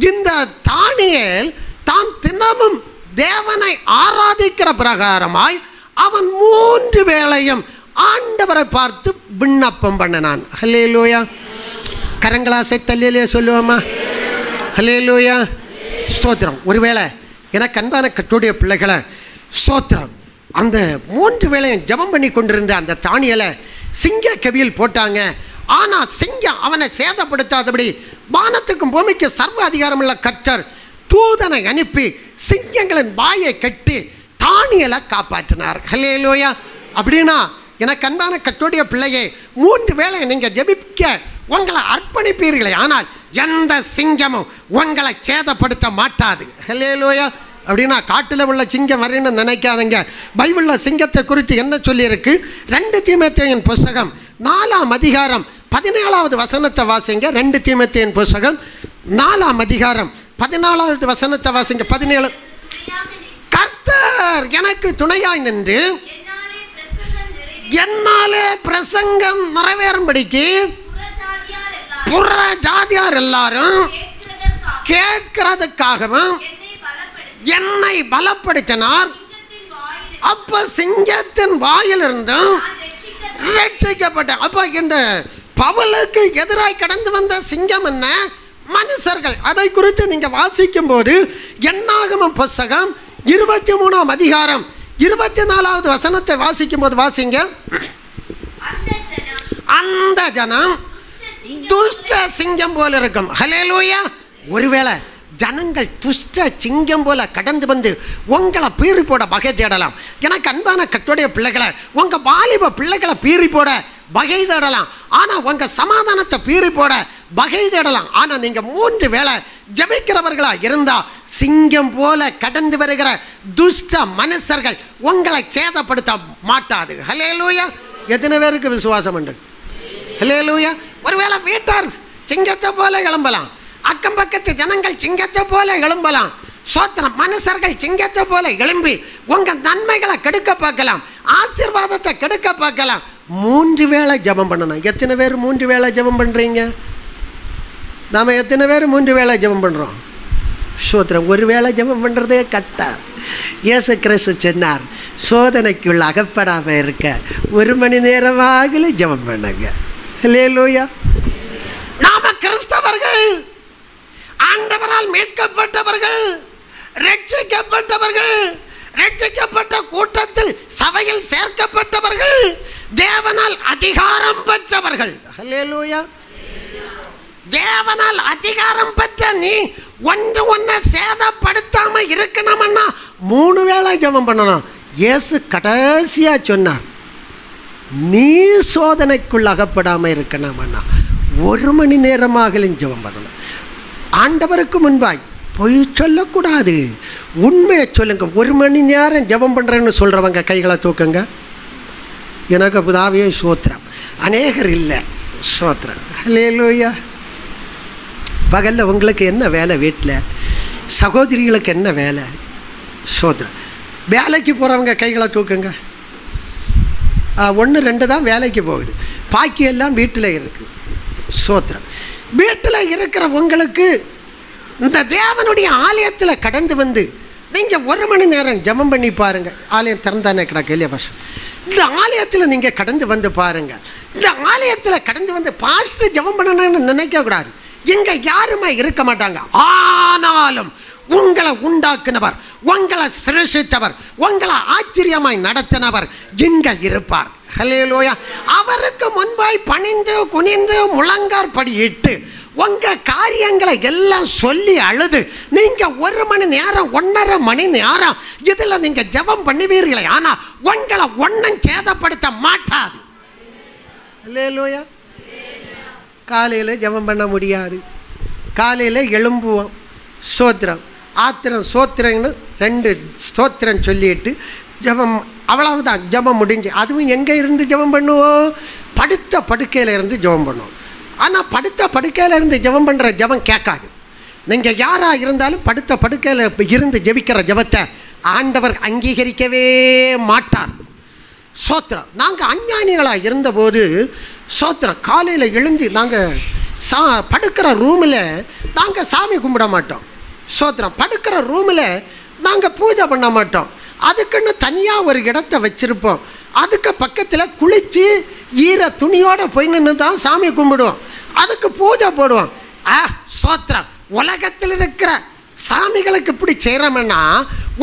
இந்த தானியேல் தான் தினமும் தேவனை ஆராதிக்கிற பிரகாரமாய் அவன் 3 வேளையும் ஆண்டவரை பார்த்து விண்ணப்பம் பண்ணினான். ஹல்லேலூயா. கரங்களாசை தல்லிலே சொல்லுவோமா? ஹல்லேலூயா. ஸ்தோத்திரம். ஒருவேளை எனக்கு அன்பான கர்த்தருடைய பிள்ளைகளை, ஸ்தோத்திரம், அந்த 3 வேளையும் ஜெபம் பண்ணி கொண்டிருந்த அந்த தானியலை சிங்க கவியில் போட்டாங்க. ஆனால் சிங்கம் அவனை சேதப்படுத்தாதபடி வானத்துக்கும் பூமிக்கு சர்வ அதிகாரமுள்ள கர்த்தர் தூதனை அனுப்பி சிங்கங்களின் வாயை கட்டி தானியலை காப்பாற்றினார். ஹல்லேலூயா. அப்படின்னா எனக்கு அன்பான கர்த்தருடைய பிள்ளையே, 3 வேளை நீங்கள் ஜெபிக்க உங்களை அர்ப்பணிப்பீர்களே, ஆனால் எந்த சிங்கமும் உங்களை சேதப்படுத்த மாட்டாது. ஹல்லேலூயா. அப்படின்னா காட்டில் உள்ள சிங்கம் வரணும்னு நினைக்காதங்க. பைபிளில் சிங்கத்தை குறித்து என்ன சொல்லியிருக்கு? 2 தீமோத்தேயுவின் புஸ்தகம் 4ஆம் அதிகாரம் 17வது வசனத்தை வாசிங்க. 2 தீமோத்தேயுவின் புஸ்தகம் 4ஆம் அதிகாரம் 14வது வசனத்தை வாசிங்க. 17. கர்த்தர் எனக்கு துணையாய் நின்று என்னாலே பிரசங்கம் நிறைவேறும்படிக்கு புற ஜாதியார் எல்லாரும் கேட்கிறதுக்காகவும் என்னை பலப்படுத்தினார். அப்ப சிங்கத்தின் வாயிலிருந்தும் ரட்சிக்கப்பட்ட. அப்ப இந்த பவுலுக்கு எதிராய் கடந்து வந்த சிங்கம் என்ன? மனுஷர்கள். அதை குறித்து நீங்க வாசிக்கும் போது என்னாகமம் புஸ்தகம் 23ஆம் அதிகாரம் 24வது வசனத்தை வாசிக்கும் போது வாசிங்க. அந்த ஜனம் துஷ்ட சிங்கம் போல இருக்கும். ஹல்லேலூயா. ஒருவேளை ஜனங்கள் துஷ்ட சிங்கம் போல கடந்து வந்து உங்களை பீறி போட வகை தேடலாம். எனக்கு அன்பான கர்த்தருடைய பிள்ளைகளை, உங்கள் வாலிப பிள்ளைகளை பீறி போட வகை தேடலாம். ஆனால் உங்கள் சமாதானத்தை பீறி போட வகை தேடலாம். ஆனால் நீங்கள் 3 வேளை ஜெபிக்கிறவர்களா இருந்தால் சிங்கம் போல கடந்து வருகிற துஷ்ட மனுஷர்கள் உங்களை சேதப்படுத்த மாட்டாது. ஹல்லேலூயா. எத்தனை பேருக்கு விசுவாசம் உண்டு? ஹல்லேலூயா. ஒருவேளை வீட்டார் சிங்கத்தை போல எழும்பலாம், அக்கம் பக்கத்து ஜனங்கள் சிங்கத்தை போல எழும்பலாம், சோத்திரம் மனுஷர்கள் சிங்கத்தை போல எழும்பி உங்கள் நன்மைகளை கெடுக்க பார்க்கலாம், ஆசீர்வாதத்தை கெடுக்க பார்க்கலாம். 3 வேளை ஜெபம் பண்ணணும். எத்தனை பேர் 3 வேளை ஜெபம் பண்ணுறீங்க? நாம் எத்தனை பேர் 3 வேளை ஜெபம் பண்ணுறோம்? சோத்திரம். 1 வேளை ஜெபம் பண்ணுறதே கட்டா. இயேசு கிறிஸ்து சொன்னார், சோதனைக்குள்ள அகப்படாமல் இருக்க 1 மணி நேரமாகல ஜெபம் பண்ணுங்க. ஹல்லேலூயா. நாம கிறிஸ்தவர்கள், ஆண்டவரால் மீட்கப்பட்டவர்கள், ரட்சிக்கப்பட்டவர்கள், ரட்சிக்கப்பட்ட கூட்டத்தில் சபையில் சேர்க்கப்பட்டவர்கள், தேவனால் அதிகாரம் பெற்றவர்கள். ஹல்லேலூயா. தேவனால் அதிகாரம் பெற்ற நீ ஒன்றை சேதப்படுத்தாம இருக்கணும்னா 3 வேளை ஜெபம் பண்ணணும். இயேசு கடைசியா சொன்னார், நீ சோதனைக்குள் அகப்படாம இருக்கணும்னா 1 மணி நேரமாகலும் ஜெபம் பண்ணணும். ஆண்டவருக்கு முன்பாய் பொய் சொல்லக்கூடாது, உண்மையை சொல்லுங்க. 1 மணி நேரம் ஜெபம் பண்ணுறேன்னு சொல்கிறவங்க கைகளை தூக்குங்க. எனக்கு புதாவே சோத்திரம். அநேகர் இல்லை. சோத்திரம். ஹல்லேலூயா. பகலில் உங்களுக்கு என்ன வேலை? வீட்டில் சகோதரிகளுக்கு என்ன வேலை? சோத்திரம். வேலைக்கு போகிறவங்க கைகளை தூக்குங்க. 1 2 தான் வேலைக்கு போகுது, பாக்கி எல்லாம் வீட்டில் இருக்குது. சோத்திரம். வீட்டில் இருக்கிற உங்களுக்கு இந்த தேவனுடைய ஆலயத்தில் கடந்து வந்து நீங்கள் 1 மணி நேரம் ஜெபம் பண்ணி பாருங்கள். ஆலயம் திறந்தானே கிடக்கு இல்லையா பாஷம்? இந்த ஆலயத்தில் நீங்கள் கடந்து வந்து பாருங்கள். இந்த ஆலயத்தில் கடந்து வந்து பாஸ்டர் ஜெபம் பண்ணணும்னு நினைக்கக்கூடாது. இங்கே யாருமே இருக்க மாட்டாங்க. ஆனாலும் உங்களை உண்டாக்குனவர், உங்களை சிருஷ்டித்தவர், உங்களை ஆச்சரியமாய் நடத்தினவர் இங்கே இருப்பார். ஹல்லேலூயா. அவருக்கு முன்பாய் பணிந்து குனிந்து முழங்கார் படியிட்டு உங்கள் காரியங்களை எல்லாம் சொல்லி அழுது நீங்கள் 1 மணி நேரம் 1.5 மணி நேரம் இதில் நீங்கள் ஜெபம் பண்ணுவீர்களே, ஆனால் உங்களை ஒன்றும் சேதப்படுத்த மாட்டாது. ஹல்லேலூயா. காலையில் ஜெபம் பண்ண முடியாது. காலையில் எழும்புவோம், சோத்திரம் ஆத்திரம் சோத்திரன்னு 2 ஸ்தோத்திரம் சொல்லிட்டு ஜெபம், அவ்வளவுதான், ஜெபம் முடிஞ்சு. அதுவும் எங்கே இருந்து ஜெபம் பண்ணுவோம்? படுத்த படுக்கையில் இருந்து ஜெபம் பண்ணுவோம். ஆனால் படுத்த படுக்கையில் இருந்து ஜெபம் பண்ணுற ஜெபம் கேட்காது. நீங்கள் யாராக இருந்தாலும் படுத்த படுக்கையில் இருந்து ஜெபிக்கிற ஜெபத்தை ஆண்டவர் அங்கீகரிக்கவே மாட்டார். சோத்திரம். நாங்கள் அஞ்ஞானிகளாக இருந்தபோது சோத்திரம் காலையில் எழுந்து நாங்கள் படுக்கிற ரூமில் நாங்கள் சாமி கும்பிட மாட்டோம். சோத்திரம். படுக்கிற ரூமில் நாங்கள் பூஜை பண்ண மாட்டோம். அதுக்குன்னு தனியாக ஒரு இடத்த வச்சுருப்போம். அதுக்கு பக்கத்தில் குளித்து ஈர துணியோடு போய் நின்று தான் சாமி கும்பிடுவோம். அதுக்கு பூஜை போடுவோம். சோத்திரம். உலகத்தில் இருக்கிற சாமிகளுக்கு இப்படி செய்கிறோம்னா,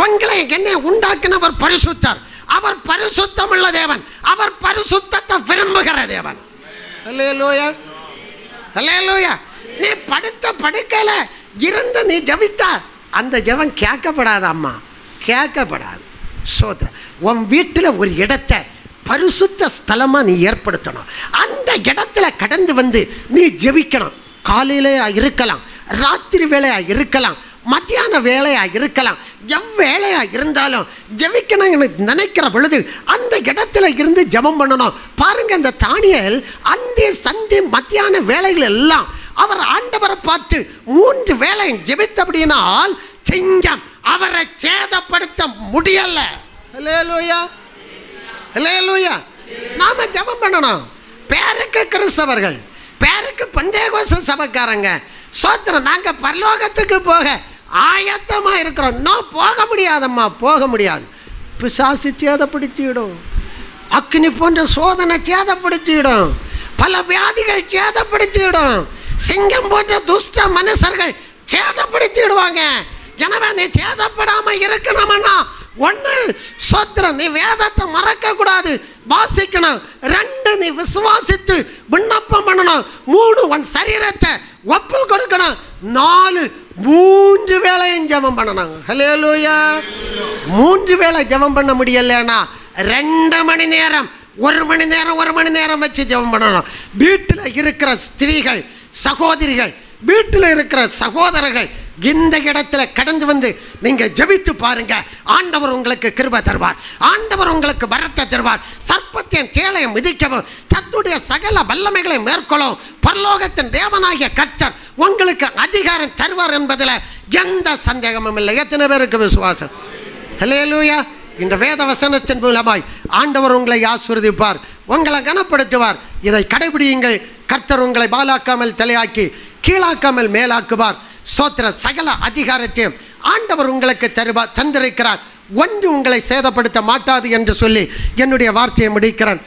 உங்களை என்னை உண்டாக்கினவர் பரிசுத்தர். அவர் பரிசுத்தமுள்ள தேவன். அவர் பரிசுத்தத்தை விரும்புகிற தேவன். அல்லேலூயா, அல்லேலூயா. நீ படுத்த படுக்கையில் இருந்து நீ ஜபித்தா அந்த ஜெபம் கேட்கப்படாது அம்மா, கேட்கப்படாது. சோத்திரம். உன் வீட்டில் ஒரு இடத்தை பரிசுத்த ஸ்தலமாக நீ ஏற்படுத்தணும். அந்த இடத்துல கடந்து வந்து நீ ஜெபிக்கணும். காலையிலேயா இருக்கலாம், ராத்திரி வேலையாக இருக்கலாம், மத்தியான வேலையாக இருக்கலாம், எவ்வேளையாக இருந்தாலும் ஜெபிக்கணும் நினைக்கிற பொழுது அந்த இடத்துல இருந்து ஜெபம் பண்ணணும். பாருங்கள், இந்த தானியேல் அந்தி சந்தி மத்தியான வேலைகள் எல்லாம் அவர் ஆண்டவரை பார்த்து 3 வேளை ஜெபித்தபடியினால் சிங்கம் அவரை சேதப்படுத்த முடியல. அல்லேலூயா, அல்லேலூயா. நாம ஜெபம் பண்ணணும். பேருக்கு கிறிஸ்தவர்கள், பேருக்கு பந்தேகோச சபைக்காரங்க, சோத்திரம். நாங்கள் பரலோகத்துக்கு போக ஆயத்தமாக இருக்கிறோம். இன்னும் போக முடியாதம்மா, போக முடியாது. பிசாசு சேதப்படுத்திவிடும். அக்னி போன்ற சோதனை சேதப்படுத்திவிடும். பல வியாதிகள் சேதப்படுத்திவிடும். சிங்கம் போன்ற துஷ்ட மனுஷர்கள் சேதப்படுத்திடுவாங்க. எனவே நீ சேதப்படாமல் இருக்கணும்னா, 1 சோத்திரம், நீ வேதத்தை மறக்க கூடாது, வாசிக்கணும். 2 நீ விசுவாசித்து விண்ணப்பம் பண்ணணும். 3 உன் சரீரத்தை ஒப்பு கொடுக்கணும். 4 3 வேளையும் ஜெபம் பண்ணணும். ஹல்லேலூயா. 3 வேளை ஜெபம் பண்ண முடியலன்னா 2 மணி நேரம், 1 மணி நேரம், 1 மணி நேரம் வச்சு ஜெபம் பண்ணணும். வீட்டில் இருக்கிற ஸ்திரீகள், சகோதரிகள், வீட்டில் இருக்கிற சகோதரர்கள், இந்த இடத்துல கடந்து வந்து நீங்க ஜெபித்து பாருங்க. ஆண்டவர் உங்களுக்கு கிருபை தருவார். ஆண்டவர் உங்களுக்கு வரத்தை தருவார். சர்ப்பத்தின் தேளையும் மிதிக்கவும் சத்துடைய சகல வல்லமைகளை மேற்கொள்ளவும் பரலோகத்தின் தேவனாகிய கர்த்தர் உங்களுக்கு அதிகாரம் தருவார் என்பதில் எந்த சந்தேகமும் இல்லை. எத்தனை பேருக்கு விசுவாசம்? ஹல்லேலூயா. இந்த வேத வசனத்தின் மூலமாய் ஆண்டவர் உங்களை ஆசீர்வதிப்பார், உங்களை கனப்படுத்துவார். இதை கடைபிடியுங்கள். கர்த்தர் உங்களை பாலாக்காமல் தலையாக்கி கீழாக்காமல் மேலாக்குவார். சோத்திர சகல அதிகாரத்தையும் ஆண்டவர் உங்களுக்கு தந்திருக்கிறார். ஒன்று உங்களை சேதப்படுத்த மாட்டாது என்று சொல்லி என்னுடைய வார்த்தையை முடிக்கிறேன்.